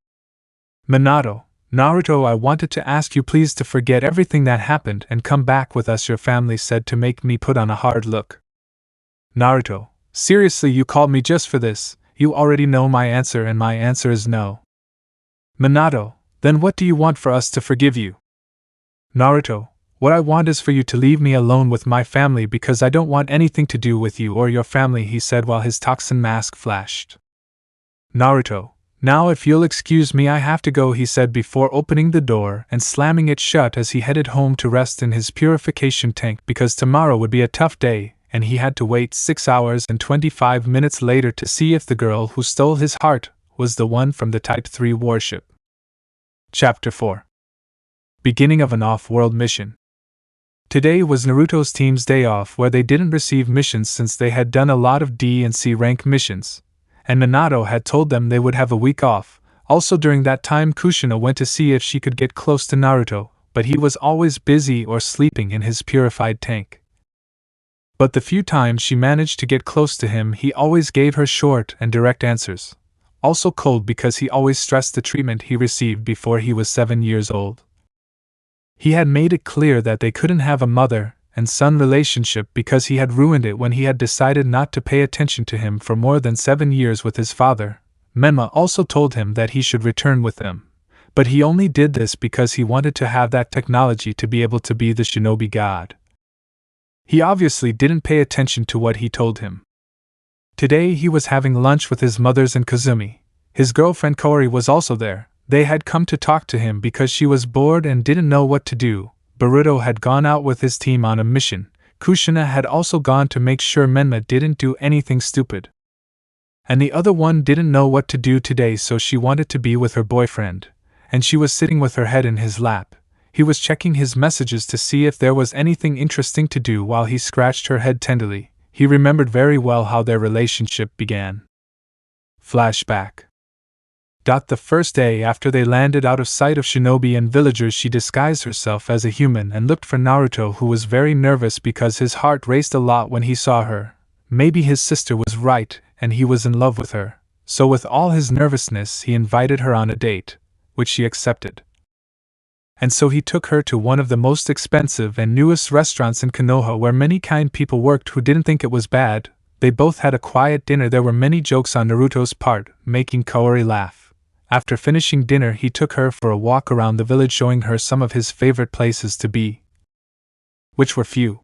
Minato, Naruto, I wanted to ask you please to forget everything that happened and come back with us, your family said, to make me put on a hard look. Naruto, seriously, you called me just for this? You already know my answer, and my answer is no. Minato, then what do you want for us to forgive you? Naruto, what I want is for you to leave me alone with my family because I don't want anything to do with you or your family, he said while his toxin mask flashed. Naruto, now if you'll excuse me, I have to go, he said before opening the door and slamming it shut as he headed home to rest in his purification tank because tomorrow would be a tough day and he had to wait 6 hours and 25 minutes later to see if the girl who stole his heart was the one from the Type 3 warship. Chapter 4. Beginning of an off-world mission. Today was Naruto's team's day off, where they didn't receive missions since they had done a lot of D and C rank missions, and Minato had told them they would have a week off. Also during that time Kushina went to see if she could get close to Naruto, but he was always busy or sleeping in his purified tank. But the few times she managed to get close to him, he always gave her short and direct answers. Also cold because he always stressed the treatment he received before he was 7 years old. He had made it clear that they couldn't have a mother and son relationship because he had ruined it when he had decided not to pay attention to him for more than 7 years with his father. Menma also told him that he should return with them, but he only did this because he wanted to have that technology to be able to be the shinobi god. He obviously didn't pay attention to what he told him. Today he was having lunch with his mothers and Kazumi. His girlfriend Kori was also there. They had come to talk to him because she was bored and didn't know what to do. Boruto had gone out with his team on a mission. Kushina had also gone to make sure Menma didn't do anything stupid. And the other one didn't know what to do today, so she wanted to be with her boyfriend, and she was sitting with her head in his lap. He was checking his messages to see if there was anything interesting to do while he scratched her head tenderly. He remembered very well how their relationship began. Flashback. The first day after they landed out of sight of shinobi and villagers, she disguised herself as a human and looked for Naruto, who was very nervous because his heart raced a lot when he saw her. Maybe his sister was right, and he was in love with her. so with all his nervousness he invited her on a date, which she accepted. And so he took her to one of the most expensive and newest restaurants in Konoha where many kind people worked who didn't think it was bad. They both had a quiet dinner. There were many jokes on Naruto's part, making Kaori laugh. After finishing dinner he took her for a walk around the village, showing her some of his favorite places to be, which were few.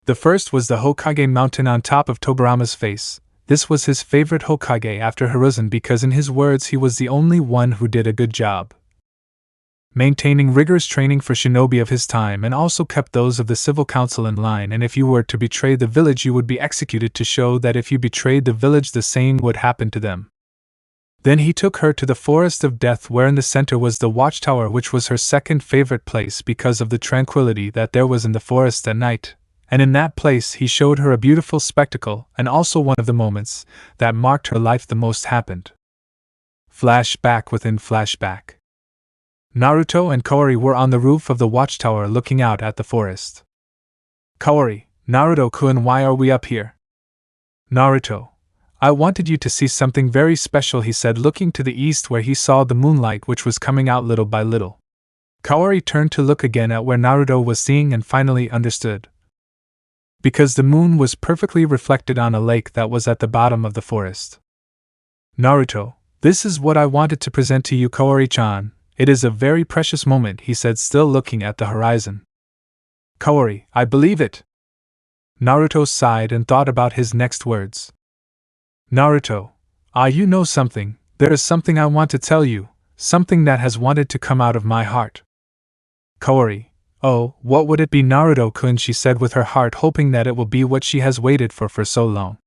The first was the Hokage mountain on top of Tobirama's face. This was his favorite Hokage after Hiruzen because in his words he was the only one who did a good job, maintaining rigorous training for shinobi of his time, and also kept those of the civil council in line, and if you were to betray the village you would be executed to show that if you betrayed the village the same would happen to them. Then he took her to the Forest of Death, where in the center was the watchtower, which was her second favorite place because of the tranquility that there was in the forest at night, and in that place he showed her a beautiful spectacle, and also one of the moments that marked her life the most happened. Flashback within flashback. Naruto and Kaori were on the roof of the watchtower looking out at the forest. Kaori, Naruto-kun, why are we up here? Naruto, I wanted you to see something very special, he said, looking to the east where he saw the moonlight which was coming out little by little. Kaori turned to look again at where Naruto was seeing and finally understood. Because the moon was perfectly reflected on a lake that was at the bottom of the forest. Naruto, this is what I wanted to present to you, Kaori-chan. It is a very precious moment, he said, still looking at the horizon. Kaori, I believe it. Naruto sighed and thought about his next words. Naruto, you know something, there is something I want to tell you, something that has wanted to come out of my heart. Kaori, oh, what would it be, Naruto-kun, she said with her heart, hoping that it will be what she has waited for so long.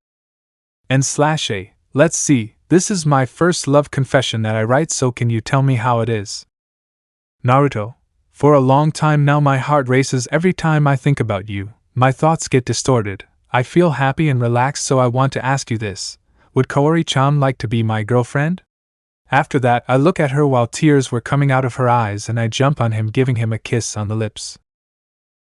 N/A, let's see, this is my first love confession that I write, so can you tell me how it is? Naruto, for a long time now my heart races every time I think about you, my thoughts get distorted, I feel happy and relaxed, so I want to ask you this. Would Kaori-chan like to be my girlfriend? After that, I look at her while tears were coming out of her eyes and I jump on him, giving him a kiss on the lips.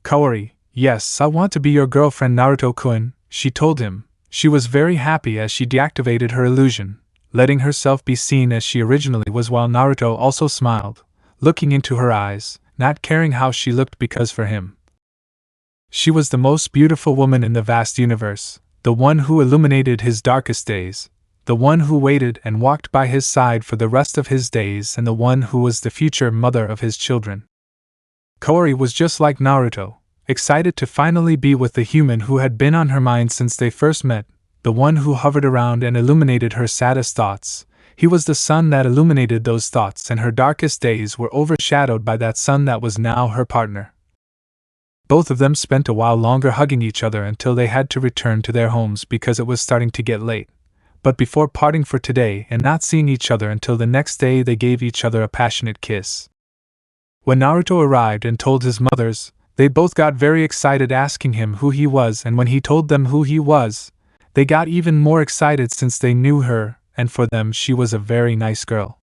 Kaori, yes, I want to be your girlfriend, Naruto-kun, she told him. She was very happy as she deactivated her illusion, letting herself be seen as she originally was, while Naruto also smiled, looking into her eyes, not caring how she looked because for him, she was the most beautiful woman in the vast universe, the one who illuminated his darkest days, the one who waited and walked by his side for the rest of his days, and the one who was the future mother of his children. Kaori was just like Naruto, excited to finally be with the human who had been on her mind since they first met, the one who hovered around and illuminated her saddest thoughts. He was the sun that illuminated those thoughts, and her darkest days were overshadowed by that sun that was now her partner. Both of them spent a while longer hugging each other until they had to return to their homes because it was starting to get late. But before parting for today and not seeing each other until the next day, they gave each other a passionate kiss. When Naruto arrived and told his mothers, they both got very excited, asking him who he was, and when he told them who he was, they got even more excited since they knew her, and for them she was a very nice girl.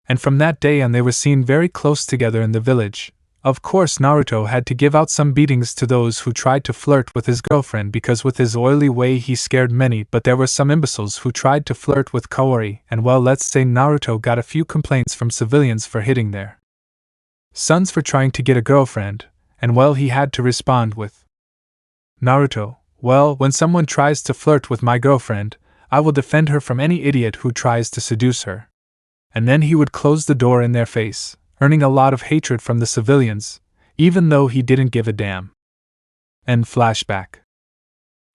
And from that day on they were seen very close together in the village. Of course, Naruto had to give out some beatings to those who tried to flirt with his girlfriend because with his oily way he scared many, but there were some imbeciles who tried to flirt with Kaori, and well, let's say Naruto got a few complaints from civilians for hitting their sons for trying to get a girlfriend, and well, he had to respond with, Naruto, well, when someone tries to flirt with my girlfriend, I will defend her from any idiot who tries to seduce her. And then he would close the door in their face, earning a lot of hatred from the civilians, even though he didn't give a damn. End flashback.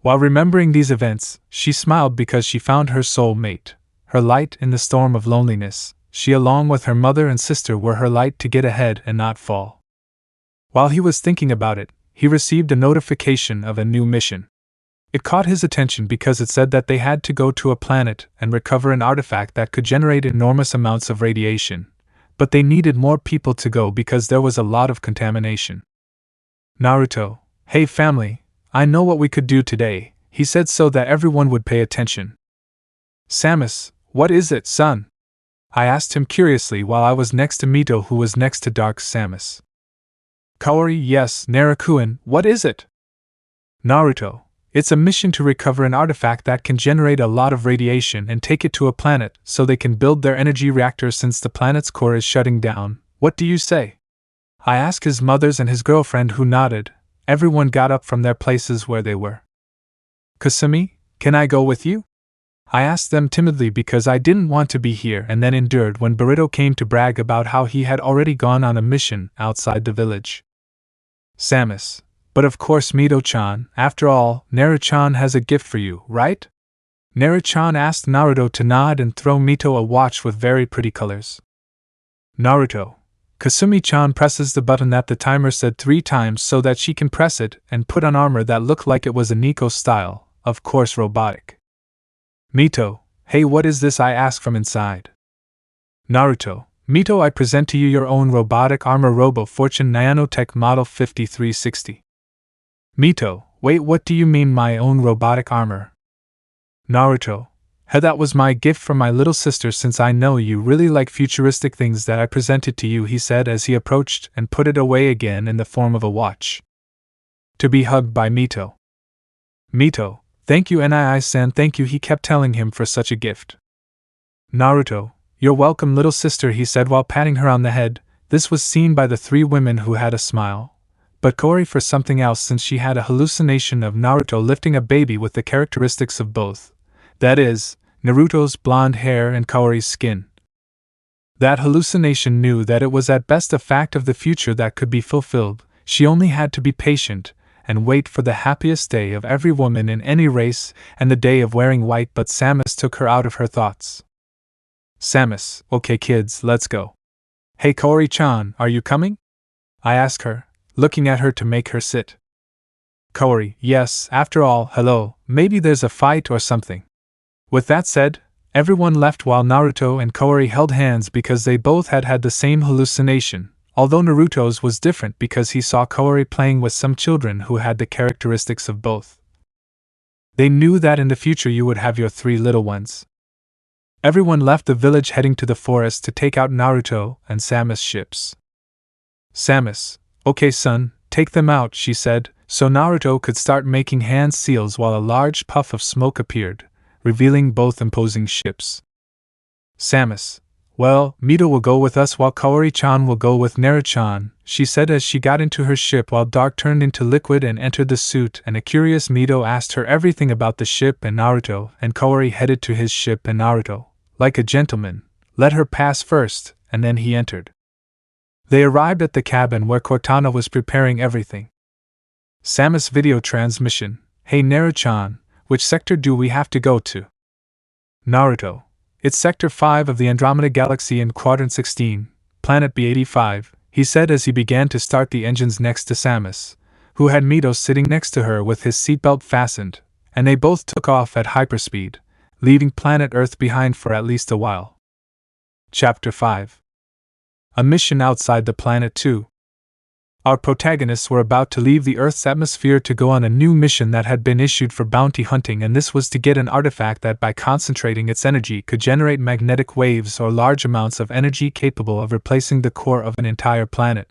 While remembering these events, she smiled because she found her soul mate, her light in the storm of loneliness. She, along with her mother and sister, were her light to get ahead and not fall. While he was thinking about it, he received a notification of a new mission. It caught his attention because it said that they had to go to a planet and recover an artifact that could generate enormous amounts of radiation. But they needed more people to go because there was a lot of contamination. Naruto, hey family, I know what we could do today, he said so that everyone would pay attention. Samus, what is it, son? I asked him curiously while I was next to Mito, who was next to Dark Samus. Kaori, yes, Naruto-kun, what is it? Naruto, It's a mission to recover an artifact that can generate a lot of radiation and take it to a planet so they can build their energy reactor since the planet's core is shutting down. What do you say? I asked his mothers and his girlfriend, who nodded. Everyone got up from their places where they were. Kasumi, can I go with you? I asked them timidly because I didn't want to be here, and then endured when Burrito came to brag about how he had already gone on a mission outside the village. Samus: but of course, Mito-chan. After all, Naru-chan has a gift for you, right? Naru-chan asked Naruto to nod and throw Mito a watch with very pretty colors. Naruto: Kasumi-chan presses the button that the timer said 3 times so that she can press it and put on armor that looked like it was a Nico style, of course robotic. Mito: hey, what is this? I ask from inside. Naruto: Mito, I present to you your own robotic armor Robo Fortune Nanotech Model 5360. Mito: wait, what do you mean my own robotic armor? Naruto: hey, that was my gift from my little sister since I know you really like futuristic things that I presented to you, he said as he approached and put it away again in the form of a watch. To be hugged by Mito. Mito: thank you Nii-san, thank you, he kept telling him, for such a gift. Naruto: you're welcome little sister, he said while patting her on the head. This was seen by the 3 women, who had a smile. But Kaori for something else, since she had a hallucination of Naruto lifting a baby with the characteristics of both. That is, Naruto's blonde hair and Kaori's skin. That hallucination knew that it was at best a fact of the future that could be fulfilled. She only had to be patient and wait for the happiest day of every woman in any race, and the day of wearing white. But Samus took her out of her thoughts. Samus: okay kids, let's go. Hey Kaori-chan, are you coming? I asked her, looking at her to make her sit. Kaori: yes, after all, hello, maybe there's a fight or something. With that said, everyone left while Naruto and Kaori held hands because they both had had the same hallucination, although Naruto's was different because he saw Kaori playing with some children who had the characteristics of both. They knew that in the future you would have your 3 little ones. Everyone left the village heading to the forest to take out Naruto and Samus' ships. Samus: okay son, take them out, she said, so Naruto could start making hand seals while a large puff of smoke appeared, revealing both imposing ships. Samus: well, Mito will go with us while Kaori-chan will go with Naru-chan, she said as she got into her ship while Dark turned into liquid and entered the suit, and a curious Mito asked her everything about the ship and Naruto, and Kaori headed to his ship and Naruto, like a gentleman, let her pass first, and then he entered. They arrived at the cabin where Cortana was preparing everything. Samus video transmission: hey Naru-chan, which sector do we have to go to? Naruto: it's Sector 5 of the Andromeda Galaxy in Quadrant 16, Planet B85, he said as he began to start the engines next to Samus, who had Mito sitting next to her with his seatbelt fastened, and they both took off at hyperspeed, leaving planet Earth behind for at least a while. Chapter 5. A mission outside the planet 2. Our protagonists were about to leave the Earth's atmosphere to go on a new mission that had been issued for bounty hunting, and this was to get an artifact that by concentrating its energy could generate magnetic waves or large amounts of energy capable of replacing the core of an entire planet.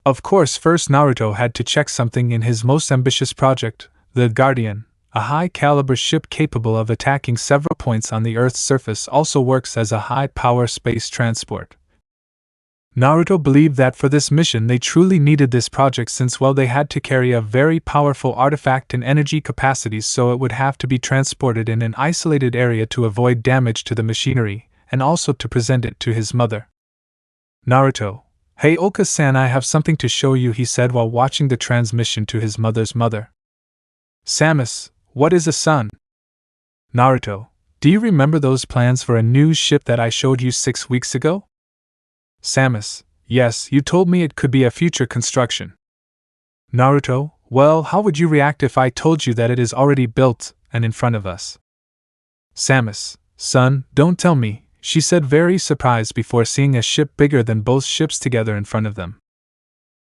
Of course, first Naruto had to check something in his most ambitious project, the Guardian, a high-caliber ship capable of attacking several points on the Earth's surface, also works as a high-power space transport. Naruto believed that for this mission they truly needed this project since, well, they had to carry a very powerful artifact in energy capacities, so it would have to be transported in an isolated area to avoid damage to the machinery, and also to present it to his mother. Naruto: hey Oka-san, I have something to show you, he said while watching the transmission to his mother's mother. Samus: what is a son? Naruto: do you remember those plans for a new ship that I showed you 6 weeks ago? Samus: yes, you told me it could be a future construction. Naruto: well, how would you react if I told you that it is already built and in front of us? Samus: son, don't tell me, she said, very surprised before seeing a ship bigger than both ships together in front of them.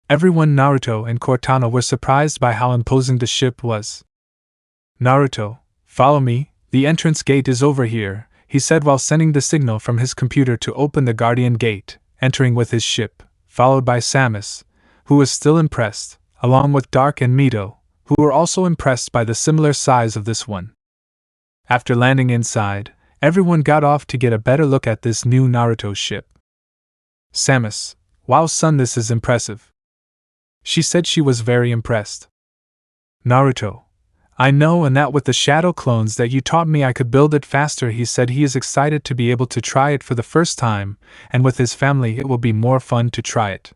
Everyone, Naruto and Cortana, were surprised by how imposing the ship was. Naruto: follow me, the entrance gate is over here, he said while sending the signal from his computer to open the Guardian Gate, entering with his ship, followed by Samus, who was still impressed, along with Dark and Mito, who were also impressed by the similar size of this one. After landing inside, everyone got off to get a better look at this new Naruto ship. Samus, wow son, this is impressive. She said she was very impressed. Naruto, I know, and that with the shadow clones that you taught me I could build it faster. He said he is excited to be able to try it for the first time, and with his family it will be more fun to try it.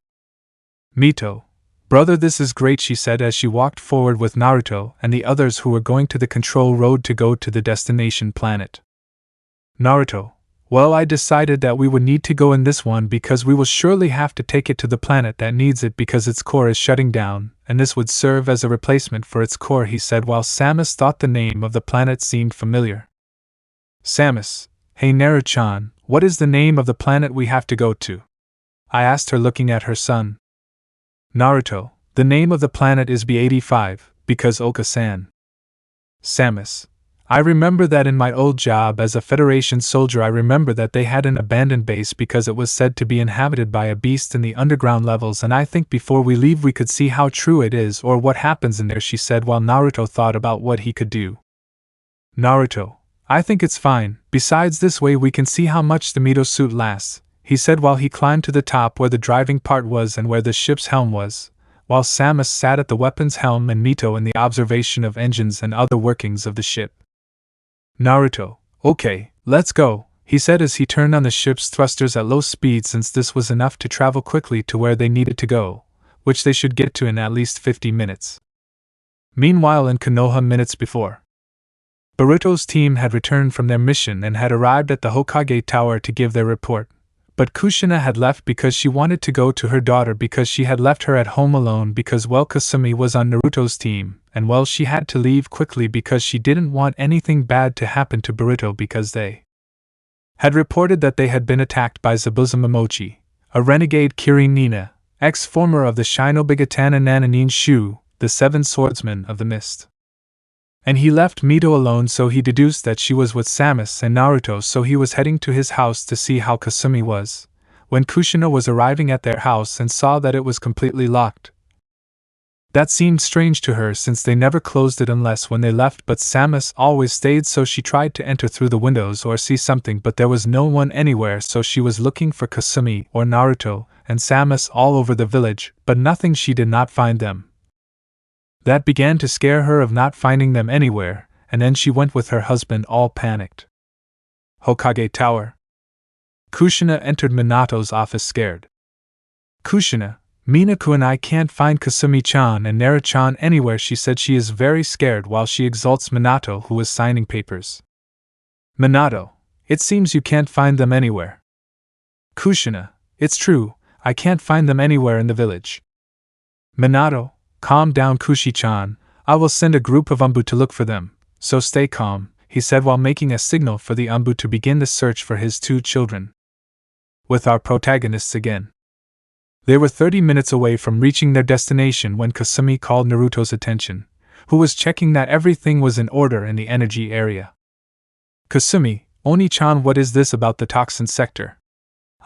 Mito, brother, this is great, she said as she walked forward with Naruto and the others who were going to the control road to go to the destination planet. Naruto, well, I decided that we would need to go in this one because we will surely have to take it to the planet that needs it because its core is shutting down, and this would serve as a replacement for its core, he said while Samus thought the name of the planet seemed familiar. Samus, hey Naru-chan, what is the name of the planet we have to go to? I asked her looking at her son. Naruto, the name of the planet is B85, because Oka-san. Samus, I remember that in my old job as a Federation soldier I remember that they had an abandoned base because it was said to be inhabited by a beast in the underground levels, and I think before we leave we could see how true it is or what happens in there, she said while Naruto thought about what he could do. Naruto, I think it's fine, besides this way we can see how much the Mito suit lasts, he said while he climbed to the top where the driving part was and where the ship's helm was, while Samus sat at the weapons helm and Mito in the observation of engines and other workings of the ship. Naruto, okay, let's go, he said as he turned on the ship's thrusters at low speed since this was enough to travel quickly to where they needed to go, which they should get to in at least 50 minutes. Meanwhile in Konoha minutes before, Boruto's team had returned from their mission and had arrived at the Hokage Tower to give their report, but Kushina had left because she wanted to go to her daughter because she had left her at home alone because well Kasumi was on Naruto's team, and well she had to leave quickly because she didn't want anything bad to happen to Boruto because they had reported that they had been attacked by Zabuza Momochi, a renegade Kirin Nina, ex-former of the Shinobigatana Nananin Shu, the Seven Swordsmen of the Mist. And he left Mito alone, so he deduced that she was with Samus and Naruto, so he was heading to his house to see how Kasumi was, when Kushina was arriving at their house and saw that it was completely locked. That seemed strange to her since they never closed it unless when they left, but Samus always stayed, so she tried to enter through the windows or see something, but there was no one anywhere, so she was looking for Kasumi or Naruto and Samus all over the village, but nothing, she did not find them. That began to scare her of not finding them anywhere, and then she went with her husband all panicked. Hokage Tower. Kushina entered Minato's office scared. Kushina, Minaku and I can't find Kasumi-chan and Naru-chan anywhere, she said she is very scared while she exalts Minato who was signing papers. Minato, it seems you can't find them anywhere. Kushina, it's true, I can't find them anywhere in the village. Minato, calm down Kushi-chan, I will send a group of Anbu to look for them, so stay calm, he said while making a signal for the Anbu to begin the search for his two children. With our protagonists again. They were 30 minutes away from reaching their destination when Kasumi called Naruto's attention, who was checking that everything was in order in the energy area. Kasumi, Oni-chan, what is this about the toxin sector?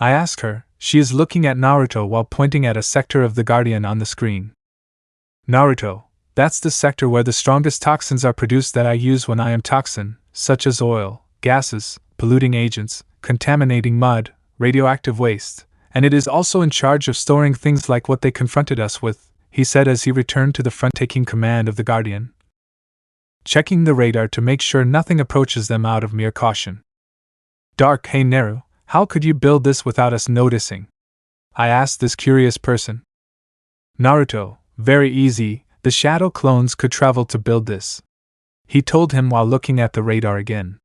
I asked her. She is looking at Naruto while pointing at a sector of the Guardian on the screen. Naruto, that's the sector where the strongest toxins are produced that I use when I am toxin, such as oil, gases, polluting agents, contaminating mud, radioactive waste, and it is also in charge of storing things like what they confronted us with, he said as he returned to the front taking command of the Guardian, checking the radar to make sure nothing approaches them out of mere caution. Dark, hey Naru, how could you build this without us noticing? I asked this curious person. Naruto, very easy, the shadow clones could travel to build this, he told him while looking at the radar again.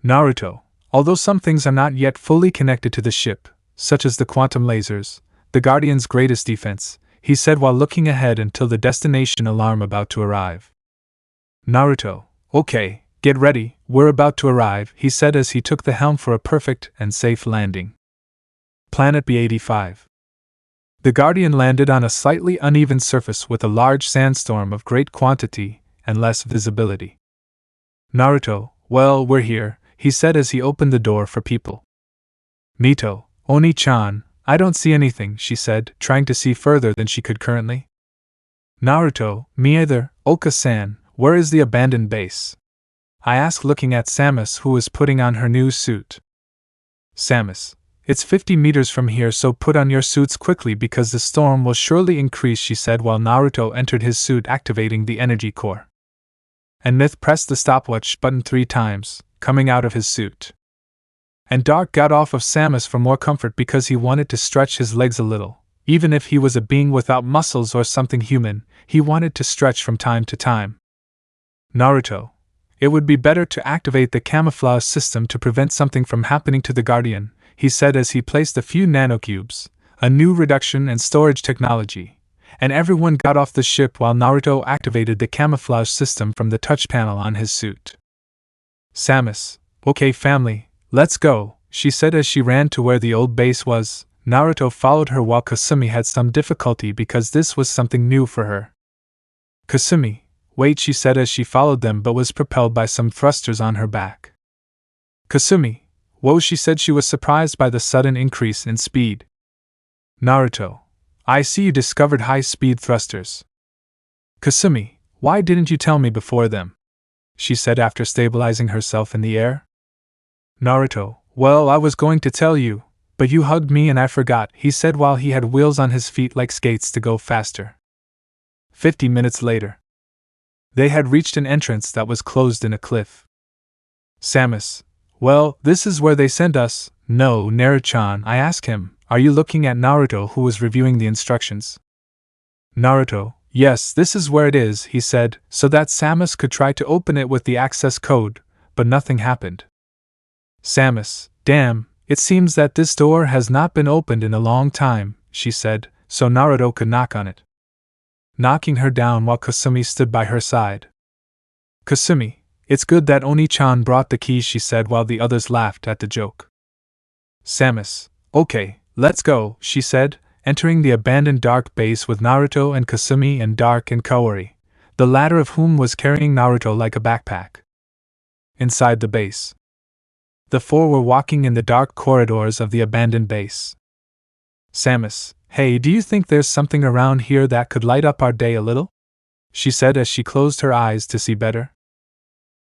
Naruto, although some things are not yet fully connected to the ship, such as the quantum lasers, the Guardian's greatest defense, he said while looking ahead until the destination alarm about to arrive. Naruto, okay, get ready, we're about to arrive, he said as he took the helm for a perfect and safe landing. Planet B85. The Guardian landed on a slightly uneven surface with a large sandstorm of great quantity and less visibility. Naruto, well, we're here, he said as he opened the door for people. Mito, Oni-chan, I don't see anything, she said, trying to see further than she could currently. Naruto, me either, Oka-san, where is the abandoned base? I asked, looking at Samus, who was putting on her new suit. Samus, it's 50 meters from here, so put on your suits quickly because the storm will surely increase, she said while Naruto entered his suit, activating the energy core. And Myth pressed the stopwatch button 3 times, coming out of his suit. And Dark got off of Samus for more comfort because he wanted to stretch his legs a little. Even if he was a being without muscles or something human, he wanted to stretch from time to time. Naruto, it would be better to activate the camouflage system to prevent something from happening to the Guardian, he said as he placed a few nanocubes, a new reduction and storage technology, and everyone got off the ship while Naruto activated the camouflage system from the touch panel on his suit. Samus, okay family, let's go, she said as she ran to where the old base was. Naruto followed her while Kasumi had some difficulty because this was something new for her. Kasumi, wait, she said as she followed them but was propelled by some thrusters on her back. Kasumi, whoa, she said she was surprised by the sudden increase in speed. Naruto, I see you discovered high-speed thrusters. Kasumi, why didn't you tell me before them? She said after stabilizing herself in the air. Naruto, well, I was going to tell you, but you hugged me and I forgot, he said while he had wheels on his feet like skates to go faster. 50 minutes later. They had reached an entrance that was closed in a cliff. Samus, well, this is where they sent us. No, Naruto-chan, I asked him, are you looking at Naruto, who was reviewing the instructions? Naruto, yes, this is where it is, he said, so that Samus could try to open it with the access code, but nothing happened. Samus, damn, it seems that this door has not been opened in a long time, she said, so Naruto could knock on it. Knocking her down while Kasumi stood by her side. Kasumi, it's good that Oni-chan brought the keys, she said while the others laughed at the joke. Samus, okay, let's go, she said, entering the abandoned Dark base with Naruto and Kasumi and Dark and Kaori, the latter of whom was carrying Naruto like a backpack. Inside the base. The 4 were walking in the dark corridors of the abandoned base. Samus, hey, do you think there's something around here that could light up our day a little? She said as she closed her eyes to see better.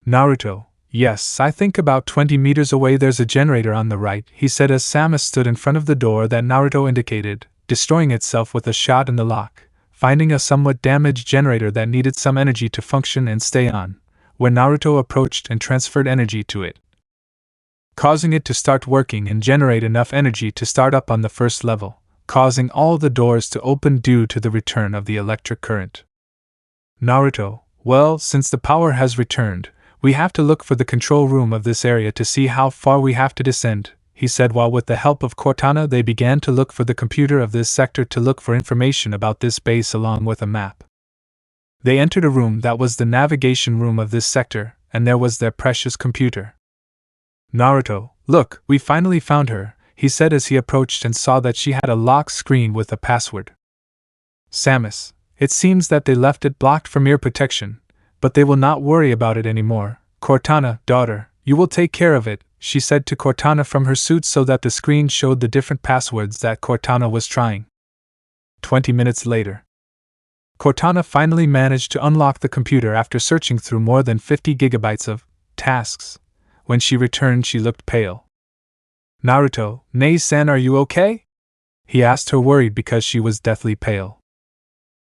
Naruto, yes, I think about 20 meters away there's a generator on the right, he said as Samus stood in front of the door that Naruto indicated, destroying itself with a shot in the lock, finding a somewhat damaged generator that needed some energy to function and stay on, when Naruto approached and transferred energy to it, causing it to start working and generate enough energy to start up on the first level, causing all the doors to open due to the return of the electric current. Naruto, well, since the power has returned, we have to look for the control room of this area to see how far we have to descend, he said while with the help of Cortana they began to look for the computer of this sector to look for information about this base along with a map. They entered a room that was the navigation room of this sector, and there was their precious computer. Naruto, look, we finally found her, he said as he approached and saw that she had a lock screen with a password. Samus, it seems that they left it blocked from ear protection, but they will not worry about it anymore. Cortana, daughter, you will take care of it, she said to Cortana from her suit so that the screen showed the different passwords that Cortana was trying. 20 minutes later. Cortana finally managed to unlock the computer after searching through more than 50 gigabytes of tasks. When she returned, she looked pale. Naruto, Nei-san, are you okay? He asked her, worried because she was deathly pale.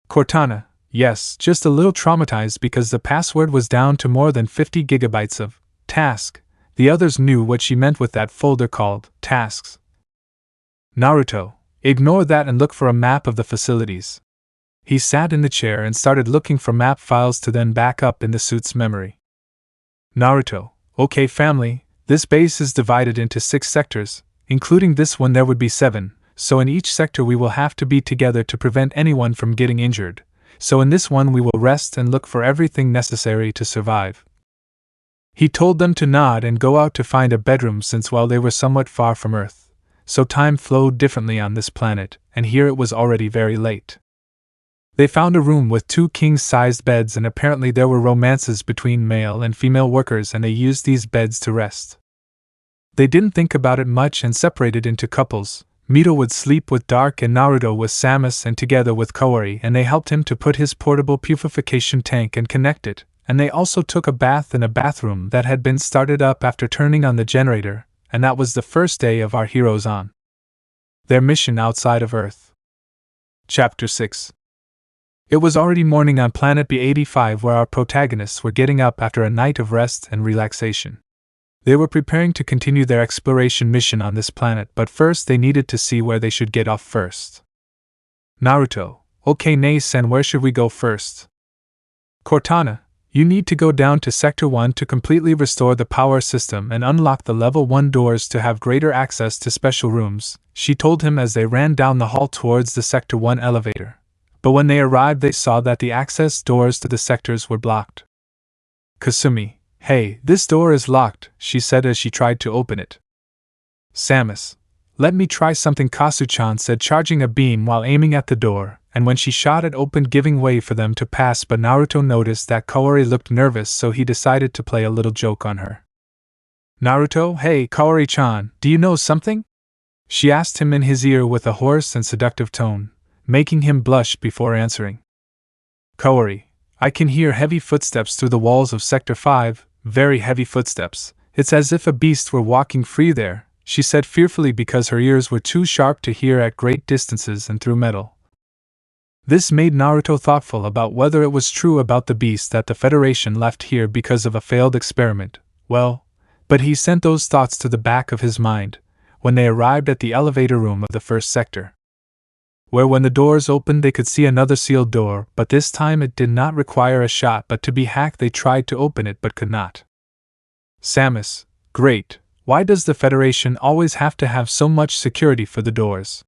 Cortana, yes, just a little traumatized because the password was down to more than 50 gigabytes of task. The others knew what she meant with that folder called tasks. Naruto, ignore that and look for a map of the facilities. He sat in the chair and started looking for map files to then back up in the suit's memory. Naruto, okay family, this base is divided into 6 sectors, including this one there would be 7, so in each sector we will have to be together to prevent anyone from getting injured, so in this one we will rest and look for everything necessary to survive. He told them to nod and go out to find a bedroom since while they were somewhat far from Earth, so time flowed differently on this planet, and here it was already very late. They found a room with 2 king-sized beds and apparently there were romances between male and female workers and they used these beds to rest. They didn't think about it much and separated into couples, Mito would sleep with Dark and Naruto with Samus and together with Kaori, and they helped him to put his portable purification tank and connect it, and they also took a bath in a bathroom that had been started up after turning on the generator, and that was the first day of our heroes on their mission outside of Earth. Chapter 6. It was already morning on planet B85 where our protagonists were getting up after a night of rest and relaxation. They were preparing to continue their exploration mission on this planet, but first they needed to see where they should get off first. Naruto: okay Nei-san, where should we go first? Cortana: you need to go down to Sector 1 to completely restore the power system and unlock the level 1 doors to have greater access to special rooms, she told him as they ran down the hall towards the Sector 1 elevator. But when they arrived they saw that the access doors to the sectors were blocked. Kasumi: hey, this door is locked, she said as she tried to open it. Samus: let me try something, Kasu-chan said, charging a beam while aiming at the door, and when she shot it opened, giving way for them to pass, but Naruto noticed that Kaori looked nervous, so he decided to play a little joke on her. Naruto: hey, Kaori-chan, do you know something? She asked him in his ear with a hoarse and seductive tone, making him blush before answering. Kaori: I can hear heavy footsteps through the walls of Sector 5, very heavy footsteps. It's as if a beast were walking free there, she said fearfully because her ears were too sharp to hear at great distances and through metal. This made Naruto thoughtful about whether it was true about the beast that the Federation left here because of a failed experiment. Well, but he sent those thoughts to the back of his mind when they arrived at the elevator room of the first sector, where when the doors opened they could see another sealed door, but this time it did not require a shot but to be hacked. They tried to open it but could not. Samus: great, why does the Federation always have to have so much security for the doors?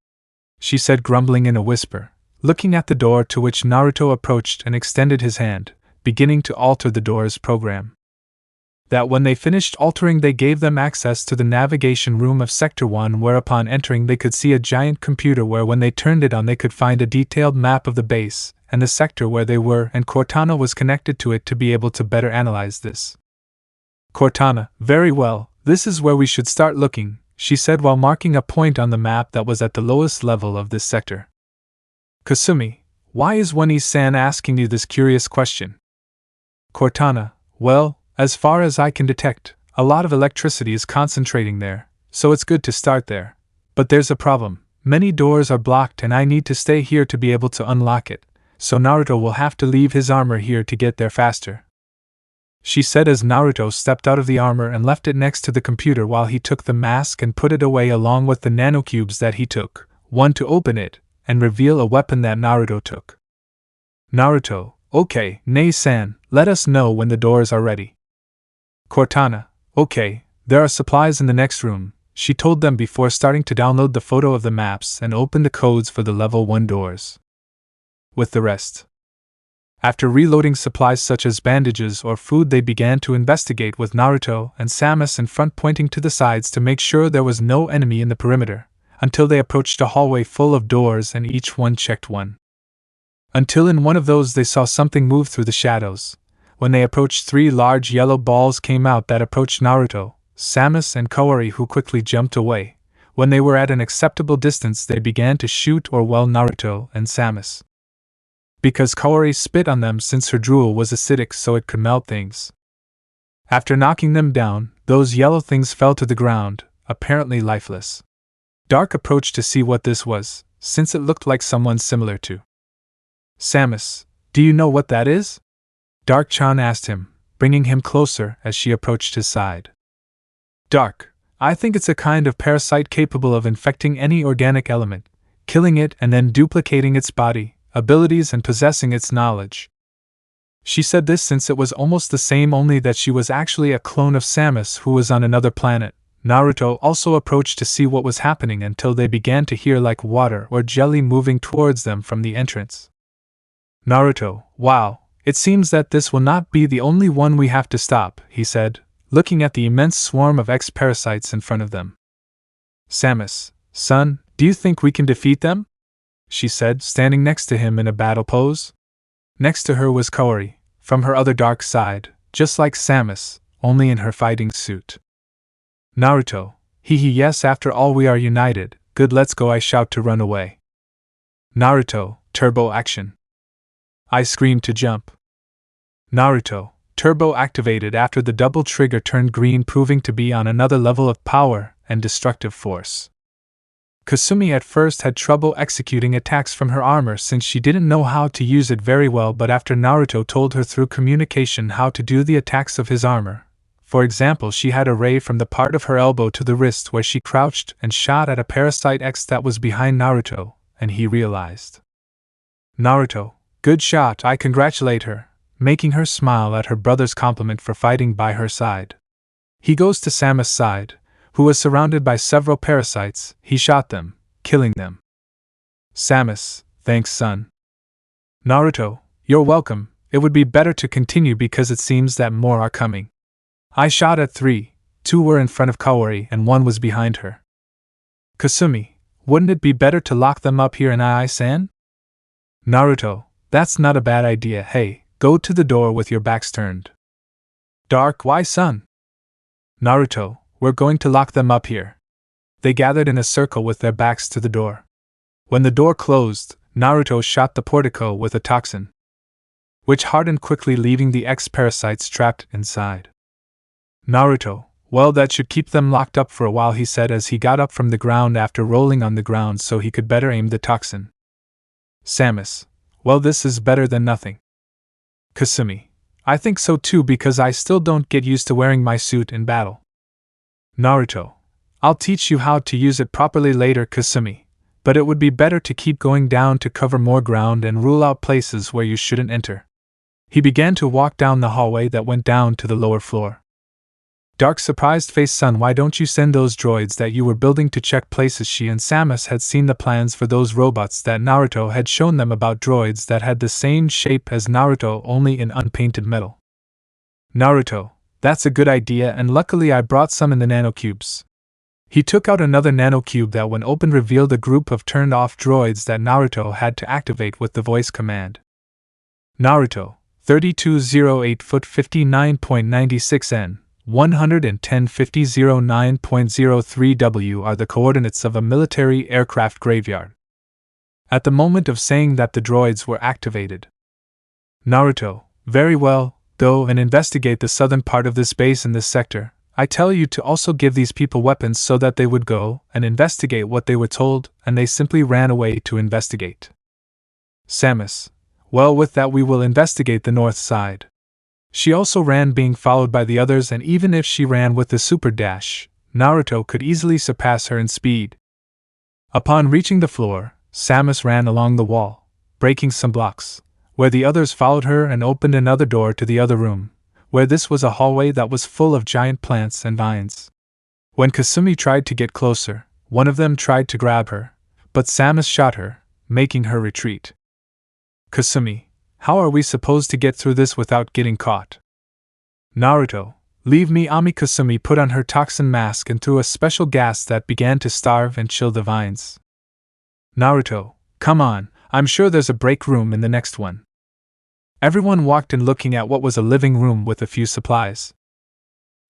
She said, grumbling in a whisper, looking at the door to which Naruto approached and extended his hand, beginning to alter the door's program. That when they finished altering they gave them access to the navigation room of Sector 1, where upon entering they could see a giant computer where when they turned it on they could find a detailed map of the base and the sector where they were, and Cortana was connected to it to be able to better analyze this. Cortana: very well, this is where we should start looking, she said while marking a point on the map that was at the lowest level of this sector. Kasumi: why is One-san asking you this curious question? Cortana: well, as far as I can detect, a lot of electricity is concentrating there, so it's good to start there. But there's a problem. Many doors are blocked and I need to stay here to be able to unlock it, so Naruto will have to leave his armor here to get there faster, she said as Naruto stepped out of the armor and left it next to the computer while he took the mask and put it away along with the nanocubes that he took, one to open it and reveal a weapon that Naruto took. Naruto: okay, Nei-san, let us know when the doors are ready. Cortana: okay, there are supplies in the next room, she told them before starting to download the photo of the maps and open the codes for the level 1 doors. With the rest. After reloading supplies such as bandages or food, they began to investigate with Naruto and Samus in front pointing to the sides to make sure there was no enemy in the perimeter, until they approached a hallway full of doors and each one checked one. Until in one of those they saw something move through the shadows. When they approached, 3 large yellow balls came out that approached Naruto, Samus and Kaori, who quickly jumped away. When they were at an acceptable distance they began to shoot Naruto and Samus, because Kaori spit on them since her drool was acidic so it could melt things. After knocking them down, those yellow things fell to the ground, apparently lifeless. Dark approached to see what this was, since it looked like someone similar to Samus. Do you know what that is? Dark-chan asked him, bringing him closer as she approached his side. Dark: I think it's a kind of parasite capable of infecting any organic element, killing it and then duplicating its body, abilities and possessing its knowledge. She said this since it was almost the same, only that she was actually a clone of Samus who was on another planet. Naruto also approached to see what was happening until they began to hear like water or jelly moving towards them from the entrance. Naruto: wow, it seems that this will not be the only one we have to stop, he said, looking at the immense swarm of X-parasites in front of them. Samus: son, do you think we can defeat them? She said, standing next to him in a battle pose. Next to her was Kaori, from her other dark side, just like Samus, only in her fighting suit. Naruto: yes, after all we are united, Good, let's go, I shout to run away. Naruto, turbo action. I scream to jump. Naruto, turbo activated after the double trigger turned green, proving to be on another level of power and destructive force. Kasumi at first had trouble executing attacks from her armor since she didn't know how to use it very well, but after Naruto told her through communication how to do the attacks of his armor. For example, she had a ray from the part of her elbow to the wrist where she crouched and shot at a Parasite X that was behind Naruto, and he realized. Naruto, good shot, I congratulate her, making her smile at her brother's compliment for fighting by her side. He goes to Samus' side, who was surrounded by several parasites. He shot them, killing them. Samus, thanks son. Naruto, you're welcome, it would be better to continue because it seems that more are coming. I shot at 3, 2 were in front of Kaori and 1 was behind her. Kasumi, wouldn't it be better to lock them up here in Ai-san? Naruto, that's not a bad idea, hey, go to the door with your backs turned. Dark, why son? Naruto, we're going to lock them up here. They gathered in a circle with their backs to the door. When the door closed, Naruto shot the portico with a toxin, which hardened quickly, leaving the X-parasites trapped inside. Naruto, well, that should keep them locked up for a while, he said as he got up from the ground after rolling on the ground so he could better aim the toxin. Samus, well, this is better than nothing. Kasumi, I think so too because I still don't get used to wearing my suit in battle. Naruto, I'll teach you how to use it properly later, Kasumi, but it would be better to keep going down to cover more ground and rule out places where you shouldn't enter. He began to walk down the hallway that went down to the lower floor. Dark, surprised face, son, why don't you send those droids that you were building to check places? She and Samus had seen the plans for those robots that Naruto had shown them about, droids that had the same shape as Naruto, only in unpainted metal. Naruto, that's a good idea, and luckily I brought some in the nanocubes. He took out another nanocube that when opened revealed a group of turned off droids that Naruto had to activate with the voice command. Naruto, 3208 foot 59.96 N. 110.50.09.03 W are the coordinates of a military aircraft graveyard. At the moment of saying that, the droids were activated. Naruto, very well, though, and investigate the southern part of this base in this sector. I tell you to also give these people weapons so that they would go and investigate what they were told, and they simply ran away to investigate. Samus, well, with that we will investigate the north side. She also ran, being followed by the others, and even if she ran with the super dash, Naruto could easily surpass her in speed. Upon reaching the floor, Samus ran along the wall, breaking some blocks, where the others followed her, and opened another door to the other room, where this was a hallway that was full of giant plants and vines. When Kasumi tried to get closer, one of them tried to grab her, but Samus shot her, making her retreat. Kasumi, how are we supposed to get through this without getting caught? Naruto, leave me. Ami. Kasumi put on her toxin mask and threw a special gas that began to starve and chill the vines. Naruto, come on, I'm sure there's a break room in the next one. Everyone walked in, looking at what was a living room with a few supplies.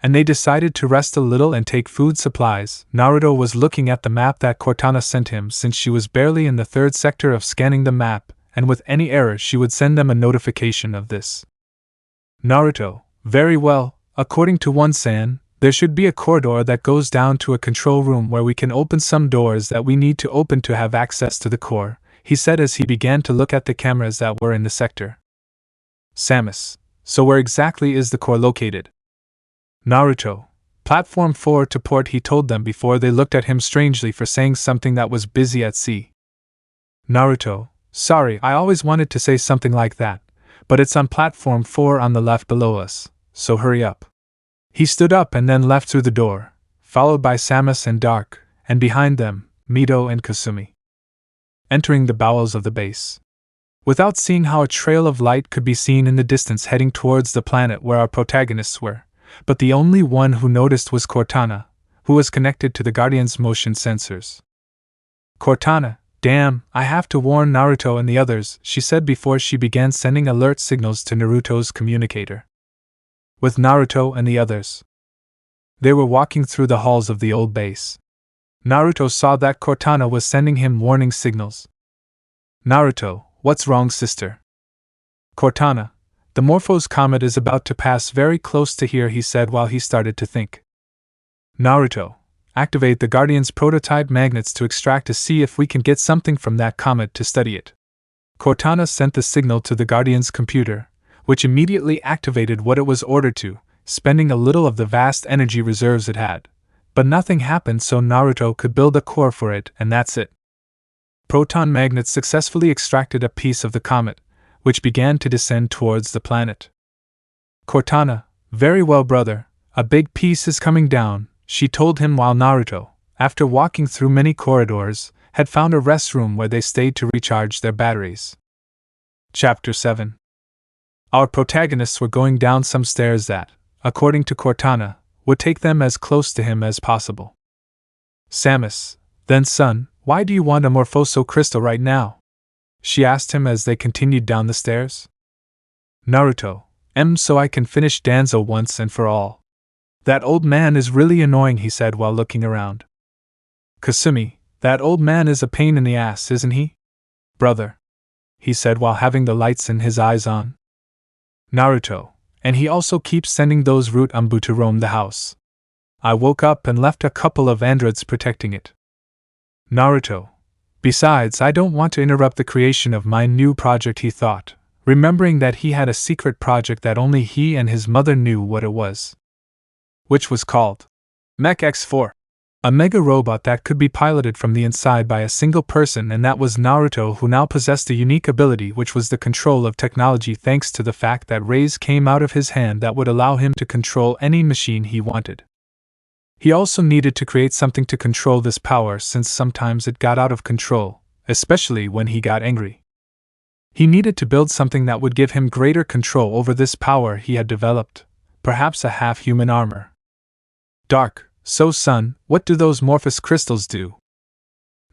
And they decided to rest a little and take food supplies. Naruto was looking at the map that Cortana sent him since she was barely in the third sector of scanning the map, and with any error she would send them a notification of this. Naruto, very well, according to One-san, there should be a corridor that goes down to a control room where we can open some doors that we need to open to have access to the core, he said as he began to look at the cameras that were in the sector. Samus, so where exactly is the core located? Naruto, Platform 4 to port, he told them before they looked at him strangely for saying something that was busy at sea. Naruto, sorry, I always wanted to say something like that, but it's on Platform 4 on the left below us, so hurry up. He stood up and then left through the door, followed by Samus and Dark, and behind them, Mito and Kasumi. Entering the bowels of the base. Without seeing how a trail of light could be seen in the distance heading towards the planet where our protagonists were, but the only one who noticed was Cortana, who was connected to the Guardian's motion sensors. Cortana, damn, I have to warn Naruto and the others, she said before she began sending alert signals to Naruto's communicator. With Naruto and the others, they were walking through the halls of the old base. Naruto saw that Cortana was sending him warning signals. Naruto, what's wrong, sister? Cortana, the Morphos comet is about to pass very close to here, he said while he started to think. Naruto, activate the Guardian's prototype magnets to extract to see if we can get something from that comet to study it. Cortana sent the signal to the Guardian's computer, which immediately activated what it was ordered to, spending a little of the vast energy reserves it had. But nothing happened, so Naruto could build a core for it, and that's it. Proton magnets successfully extracted a piece of the comet, which began to descend towards the planet. Cortana, very well, brother, a big piece is coming down, she told him while Naruto, after walking through many corridors, had found a restroom where they stayed to recharge their batteries. Chapter 7. Our protagonists were going down some stairs that, according to Cortana, would take them as close to him as possible. Samus, then son, why do you want a Morphoso crystal right now? She asked him as they continued down the stairs. Naruto, so I can finish Danzo once and for all. That old man is really annoying, he said while looking around. Kasumi, that old man is a pain in the ass, isn't he? Brother, he said while having the lights in his eyes on. Naruto, and he also keeps sending those Root Umbu to roam the house. I woke up and left a couple of androids protecting it. Naruto, besides, I don't want to interrupt the creation of my new project, he thought, remembering that he had a secret project that only he and his mother knew what it was. Which was called Mech X4. A mega robot that could be piloted from the inside by a single person, and that was Naruto, who now possessed a unique ability, which was the control of technology, thanks to the fact that rays came out of his hand that would allow him to control any machine he wanted. He also needed to create something to control this power, since sometimes it got out of control, especially when he got angry. He needed to build something that would give him greater control over this power he had developed, perhaps a half-human armor. Dark. So son, what do those Morphous crystals do?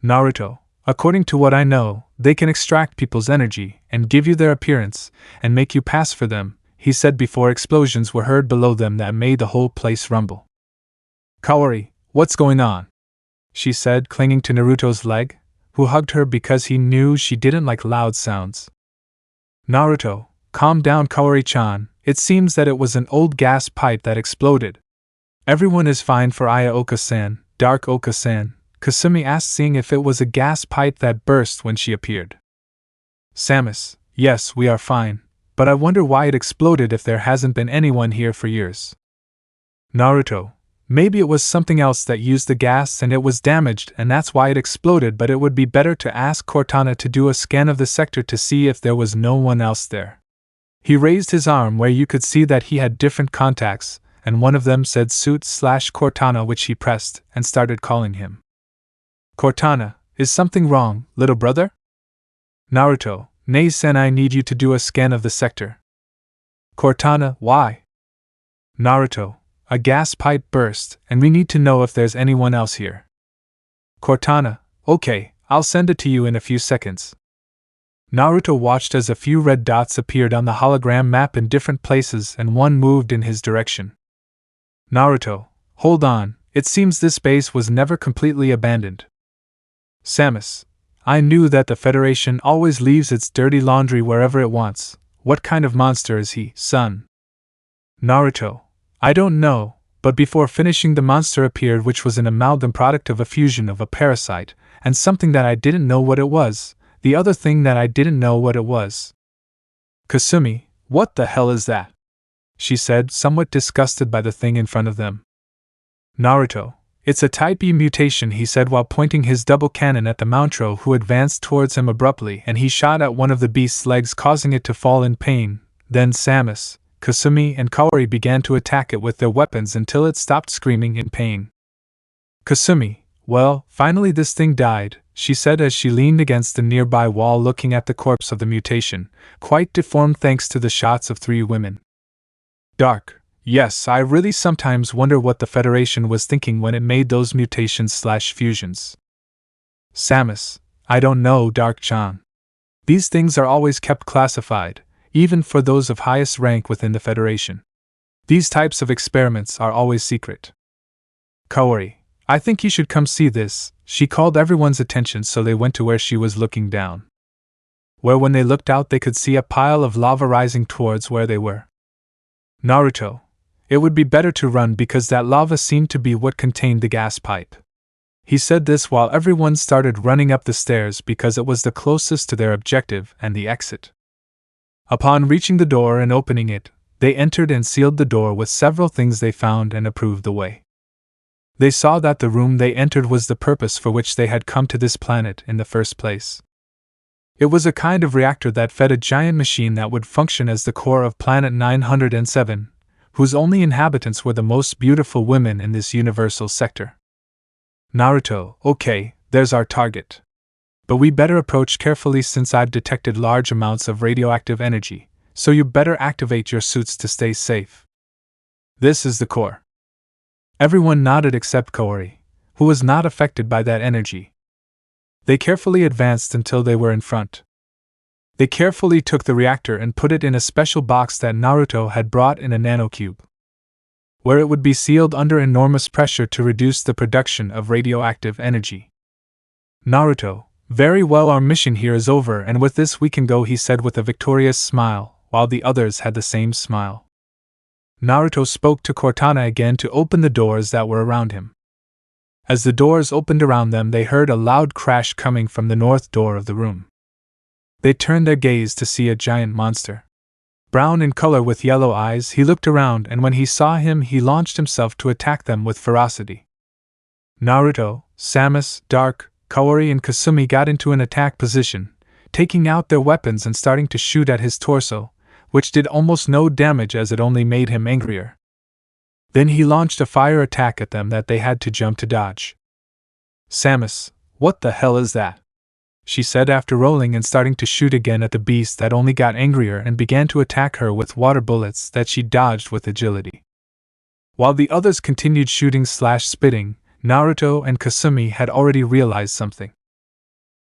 Naruto, according to what I know, they can extract people's energy and give you their appearance and make you pass for them, he said before explosions were heard below them that made the whole place rumble. Kaori, what's going on? She said, clinging to Naruto's leg, who hugged her because he knew she didn't like loud sounds. Naruto, calm down, Kaori-chan, it seems that it was an old gas pipe that exploded. Everyone is fine for Aya Oka-san, Dark Oka-san, Kasumi asked, seeing if it was a gas pipe that burst when she appeared. Samus, yes, we are fine, but I wonder why it exploded if there hasn't been anyone here for years. Naruto, maybe it was something else that used the gas and it was damaged and that's why it exploded, but it would be better to ask Cortana to do a scan of the sector to see if there was no one else there. He raised his arm where you could see that he had different contacts, and one of them said Suit/Cortana, which he pressed and started calling him. Cortana, is something wrong, little brother? Naruto, Nei-sen, I need you to do a scan of the sector. Cortana, why? Naruto, a gas pipe burst, and we need to know if there's anyone else here. Cortana, okay, I'll send it to you in a few seconds. Naruto watched as a few red dots appeared on the hologram map in different places and one moved in his direction. Naruto, hold on, it seems this base was never completely abandoned. Samus, I knew that the Federation always leaves its dirty laundry wherever it wants. What kind of monster is he, son? Naruto, I don't know, but before finishing the monster appeared, which was an amalgam product of a fusion of a parasite and something that I didn't know what it was, the other thing that I didn't know what it was. Kasumi, what the hell is that? She said, somewhat disgusted by the thing in front of them. Naruto, it's a Type E mutation, he said while pointing his double cannon at the Mountro, who advanced towards him abruptly, and he shot at one of the beast's legs, causing it to fall in pain. Then Samus, Kasumi, and Kaori began to attack it with their weapons until it stopped screaming in pain. Kasumi, well, finally this thing died, she said as she leaned against the nearby wall looking at the corpse of the mutation, quite deformed thanks to the shots of 3 women. Dark, yes, I really sometimes wonder what the Federation was thinking when it made those mutations/fusions. Samus, I don't know, Dark-chan. These things are always kept classified, even for those of highest rank within the Federation. These types of experiments are always secret. Kaori, I think you should come see this. She called everyone's attention, so they went to where she was looking down. Where when they looked out they could see a pile of lava rising towards where they were. Naruto, it would be better to run because that lava seemed to be what contained the gas pipe. He said this while everyone started running up the stairs because it was the closest to their objective and the exit. Upon reaching the door and opening it, they entered and sealed the door with several things they found and approved the way. They saw that the room they entered was the purpose for which they had come to this planet in the first place. It was a kind of reactor that fed a giant machine that would function as the core of Planet 907, whose only inhabitants were the most beautiful women in this universal sector. Naruto, okay, there's our target. But we better approach carefully since I've detected large amounts of radioactive energy, so you better activate your suits to stay safe. This is the core. Everyone nodded except Kaori, who was not affected by that energy. They carefully advanced until they were in front. They carefully took the reactor and put it in a special box that Naruto had brought in a nanocube, where it would be sealed under enormous pressure to reduce the production of radioactive energy. Naruto, very well, our mission here is over and with this we can go, he said with a victorious smile, while the others had the same smile. Naruto spoke to Cortana again to open the doors that were around him. As the doors opened around them, they heard a loud crash coming from the north door of the room. They turned their gaze to see a giant monster. Brown in color with yellow eyes, he looked around and when he saw him he launched himself to attack them with ferocity. Naruto, Samus, Dark, Kaori and Kasumi got into an attack position, taking out their weapons and starting to shoot at his torso, which did almost no damage as it only made him angrier. Then he launched a fire attack at them that they had to jump to dodge. Samus, what the hell is that? She said after rolling and starting to shoot again at the beast that only got angrier and began to attack her with water bullets that she dodged with agility. While the others continued shooting/spitting, Naruto and Kasumi had already realized something.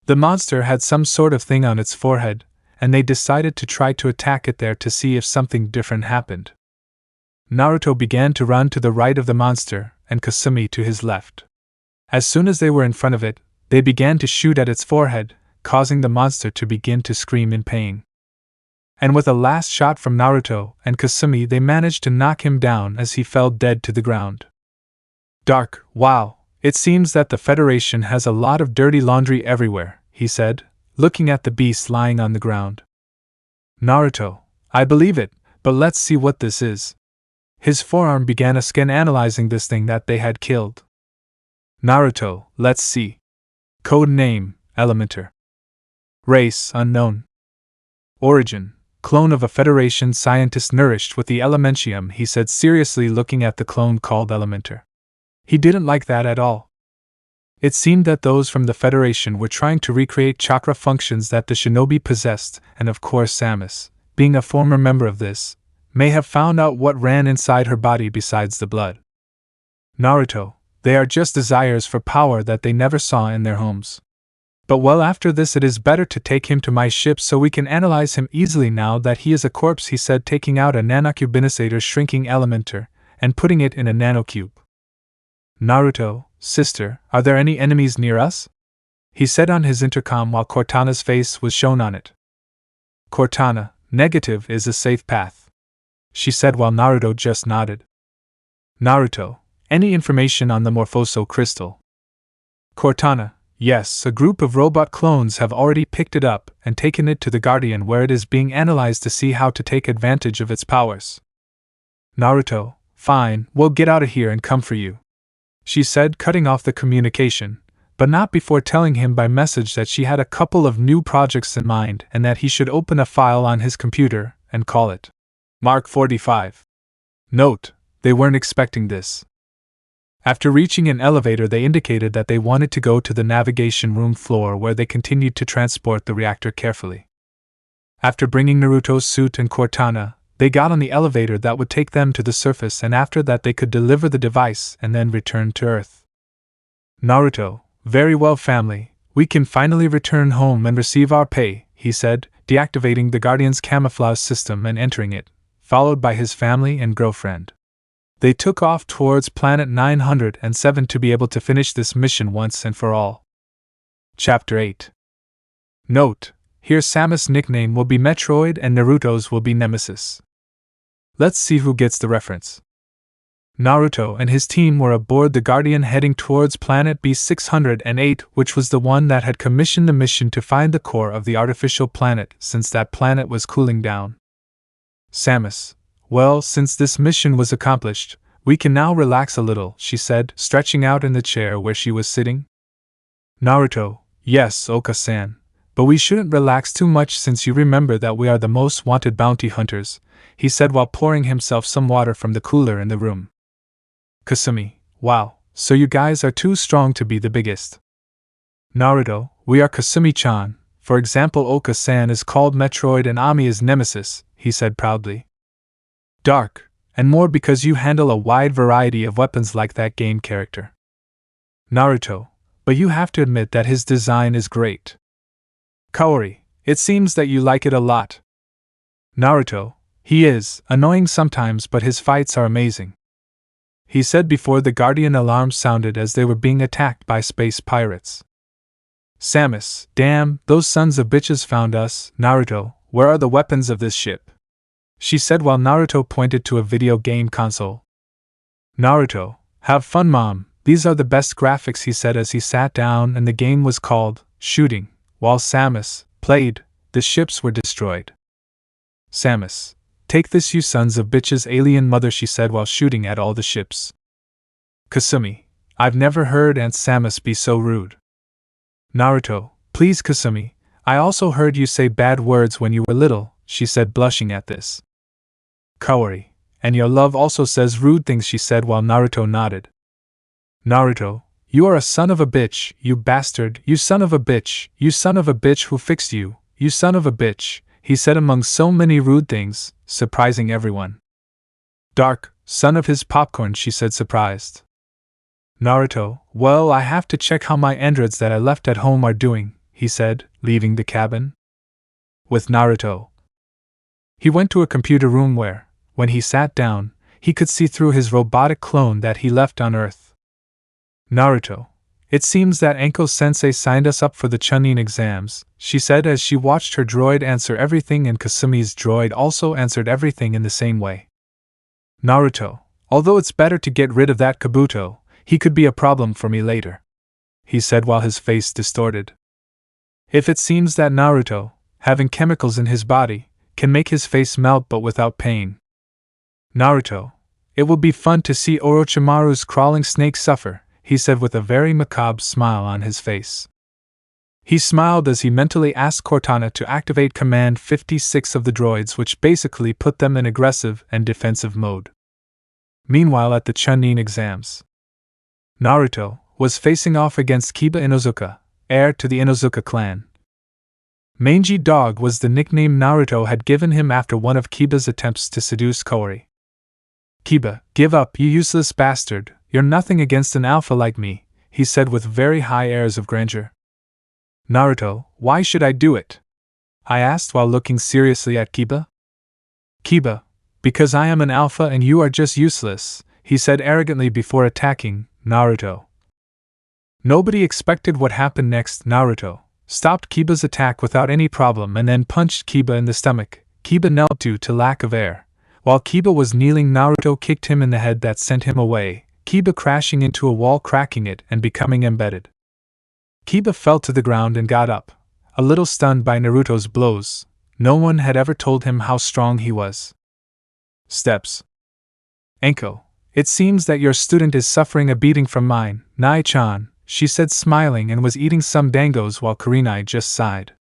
The monster had some sort of thing on its forehead, and they decided to try to attack it there to see if something different happened. Naruto began to run to the right of the monster, and Kasumi to his left. As soon as they were in front of it, they began to shoot at its forehead, causing the monster to begin to scream in pain. And with a last shot from Naruto and Kasumi, they managed to knock him down as he fell dead to the ground. Dark, wow, it seems that the Federation has a lot of dirty laundry everywhere, he said, looking at the beast lying on the ground. Naruto, I believe it, but let's see what this is. His forearm began a scan analyzing this thing that they had killed. Naruto, let's see. Code name, Elementor. Race, unknown. Origin, clone of a Federation scientist nourished with the Elementium, he said seriously looking at the clone called Elementor. He didn't like that at all. It seemed that those from the Federation were trying to recreate chakra functions that the shinobi possessed, and of course Samus, being a former member of this, may have found out what ran inside her body besides the blood. Naruto, they are just desires for power that they never saw in their homes. But well, after this it is better to take him to my ship so we can analyze him easily now that he is a corpse, he said, taking out a nanocubinisator shrinking Elementor and putting it in a nanocube. Naruto, sister, are there any enemies near us? He said on his intercom while Cortana's face was shown on it. Cortana, negative is a safe path, she said while Naruto just nodded. Naruto, any information on the Morphoso crystal? Cortana, yes, a group of robot clones have already picked it up and taken it to the Guardian where it is being analyzed to see how to take advantage of its powers. Naruto, fine, we'll get out of here and come for you, she said, cutting off the communication, but not before telling him by message that she had a couple of new projects in mind and that he should open a file on his computer and call it Mark 45. Note, they weren't expecting this. After reaching an elevator, they indicated that they wanted to go to the navigation room floor where they continued to transport the reactor carefully. After bringing Naruto's suit and Cortana, they got on the elevator that would take them to the surface, and after that they could deliver the device and then return to Earth. Naruto, very well family, we can finally return home and receive our pay, he said, deactivating the Guardian's camouflage system and entering it, followed by his family and girlfriend. They took off towards planet 907 to be able to finish this mission once and for all. Chapter 8. Note: here Samus' nickname will be Metroid and Naruto's will be Nemesis. Let's see who gets the reference. Naruto and his team were aboard the Guardian heading towards planet B608, which was the one that had commissioned the mission to find the core of the artificial planet, since that planet was cooling down. Samus: well, since this mission was accomplished, we can now relax a little, she said, stretching out in the chair where she was sitting. Naruto: yes, Oka-san, but we shouldn't relax too much since you remember that we are the most wanted bounty hunters, he said while pouring himself some water from the cooler in the room. Kasumi: wow, so you guys are too strong to be the biggest. Naruto: we are Kasumi-chan. For example, Oka-san is called Metroid and Ami is Nemesis, he said proudly. Dark, and more because you handle a wide variety of weapons like that game character. Naruto: but you have to admit that his design is great. Kaori: it seems that you like it a lot. Naruto: he is annoying sometimes, but his fights are amazing, he said before the Guardian alarm sounded as they were being attacked by space pirates. Samus: damn, those sons of bitches found us. Naruto: where are the weapons of this ship? She said while Naruto pointed to a video game console. Naruto: have fun, Mom, these are the best graphics, he said as he sat down and the game was called Shooting. While Samus played, the ships were destroyed. Samus: take this, you sons of bitches, alien mother, she said while shooting at all the ships. Kasumi: I've never heard Aunt Samus be so rude. Naruto: please Kasumi, I also heard you say bad words when you were little, she said blushing at this. Kaori: and your love also says rude things, she said while Naruto nodded. Naruto: you are a son of a bitch, you bastard, you son of a bitch, you son of a bitch, who fixed you, you son of a bitch, he said among so many rude things, surprising everyone. Dark, son of his popcorn, she said surprised. Naruto: well, I have to check how my androids that I left at home are doing, he said, leaving the cabin. With Naruto. He went to a computer room where, when he sat down, he could see through his robotic clone that he left on Earth. Naruto: it seems that Anko-sensei signed us up for the Chunin exams, she said as she watched her droid answer everything, and Kasumi's droid also answered everything in the same way. Naruto: although it's better to get rid of that Kabuto, he could be a problem for me later, he said while his face distorted. If it seems that Naruto, having chemicals in his body, can make his face melt but without pain. Naruto: it will be fun to see Orochimaru's crawling snake suffer, he said with a very macabre smile on his face. He smiled as he mentally asked Cortana to activate Command 56 of the droids, which basically put them in aggressive and defensive mode. Meanwhile, at the Chunin exams, Naruto was facing off against Kiba Inozuka, heir to the Inozuka clan. Mangy Dog was the nickname Naruto had given him after one of Kiba's attempts to seduce Kaori. Kiba: give up, you useless bastard, you're nothing against an alpha like me, he said with very high airs of grandeur. Naruto: why should I do it? I asked while looking seriously at Kiba. Kiba: because I am an alpha and you are just useless, he said arrogantly before attacking Naruto. Nobody expected what happened next. Naruto stopped Kiba's attack without any problem and then punched Kiba in the stomach. Kiba knelt due to lack of air. While Kiba was kneeling, Naruto kicked him in the head that sent him away, Kiba crashing into a wall, cracking it and becoming embedded. Kiba fell to the ground and got up, a little stunned by Naruto's blows. No one had ever told him how strong he was. Steps. Anko: it seems that your student is suffering a beating from mine, Nai-chan, she said smiling and was eating some dangos while Kurenai just sighed.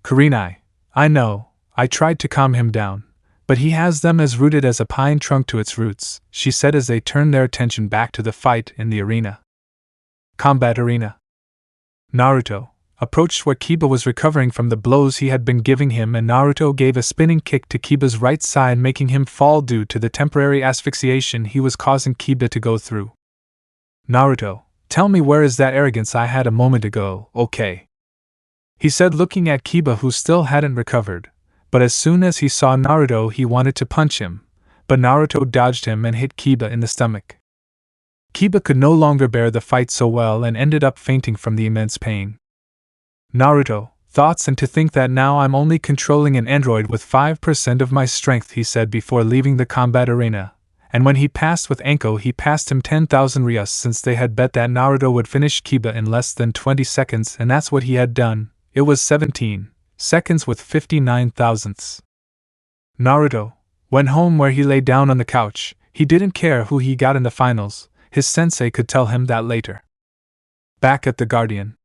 Kurenai: I know, I tried to calm him down, but he has them as rooted as a pine trunk to its roots, she said as they turned their attention back to the fight in the arena. Combat arena. Naruto approached where Kiba was recovering from the blows he had been giving him, and Naruto gave a spinning kick to Kiba's right side, making him fall due to the temporary asphyxiation he was causing Kiba to go through. Naruto: tell me, where is that arrogance I had a moment ago? Okay, he said looking at Kiba, who still hadn't recovered, but as soon as he saw Naruto he wanted to punch him, but Naruto dodged him and hit Kiba in the stomach. Kiba could no longer bear the fight so well and ended up fainting from the immense pain. Naruto, thoughts, and to think that now I'm only controlling an android with 5% of my strength, he said before leaving the combat arena. And when he passed with Anko, he passed him 10,000 Ryus since they had bet that Naruto would finish Kiba in less than 20 seconds, and that's what he had done. It was 17 seconds with 59 thousandths. Naruto went home where he lay down on the couch. He didn't care who he got in the finals, his sensei could tell him that later. Back at the Guardian,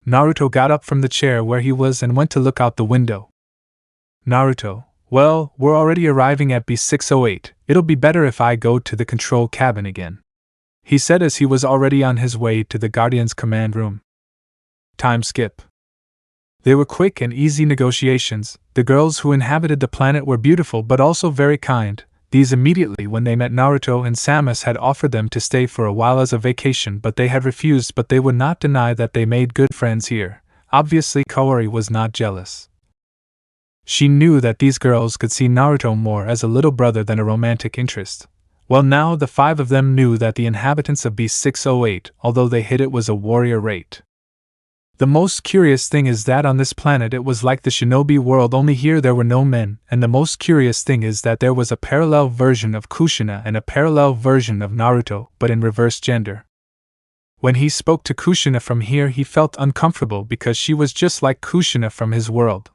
Naruto got up from the chair where he was and went to look out the window. Naruto, well, we're already arriving at B608, it'll be better if I go to the control cabin again, he said as he was already on his way to the Guardian's command room. Time skip. They were quick and easy negotiations. The girls who inhabited the planet were beautiful but also very kind. These immediately when they met Naruto and Samus had offered them to stay for a while as a vacation, but they had refused, but they would not deny that they made good friends here. Obviously Kaori was not jealous. She knew that these girls could see Naruto more as a little brother than a romantic interest. Well, now the 5 of them knew that the inhabitants of B608, although they hid it, was a warrior rate. The most curious thing is that on this planet it was like the shinobi world, only here there were no men, and the most curious thing is that there was a parallel version of Kushina and a parallel version of Naruto, but in reverse gender. When he spoke to Kushina from here he felt uncomfortable because she was just like Kushina from his world.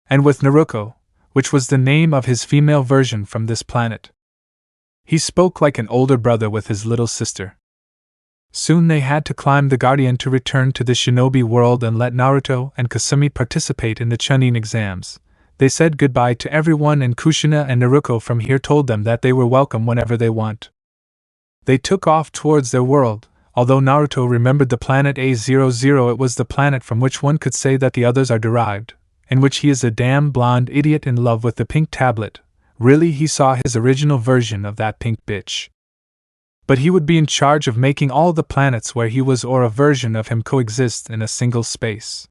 And with Naruko, which was the name of his female version from this planet, he spoke like an older brother with his little sister. Soon they had to climb the Guardian to return to the shinobi world and let Naruto and Kasumi participate in the Chunin exams. They said goodbye to everyone and Kushina and Naruko from here told them that they were welcome whenever they want. They took off towards their world. Although Naruto remembered the planet A00, it was the planet from which one could say that the others are derived, in which he is a damn blonde idiot in love with the pink tablet. Really, he saw his original version of that pink bitch. But he would be in charge of making all the planets where he was or a version of him coexist in a single space.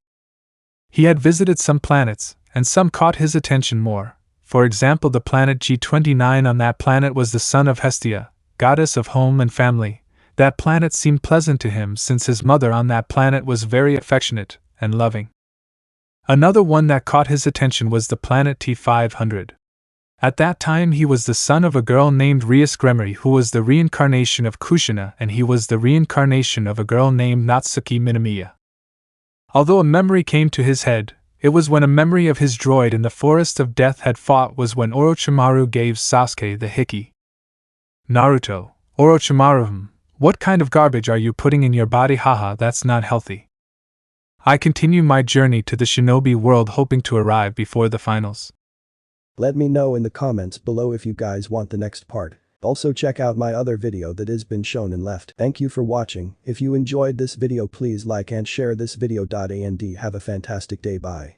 He had visited some planets, and some caught his attention more. For example, the planet G29. On that planet was the son of Hestia, goddess of home and family. That planet seemed pleasant to him since his mother on that planet was very affectionate and loving. Another one that caught his attention was the planet T500. At that time he was the son of a girl named Rias Gremory, who was the reincarnation of Kushina, and he was the reincarnation of a girl named Natsuki Minamiya. Although a memory came to his head, it was when a memory of his droid in the Forest of Death had fought was when Orochimaru gave Sasuke the Hiki. Naruto, Orochimaru, what kind of garbage are you putting in your body? Haha, that's not healthy. I continue my journey to the shinobi world hoping to arrive before the finals. Let me know in the comments below if you guys want the next part. Also check out my other video that has been shown and left. Thank you for watching. If you enjoyed this video please like and share this video. And have a fantastic day. Bye.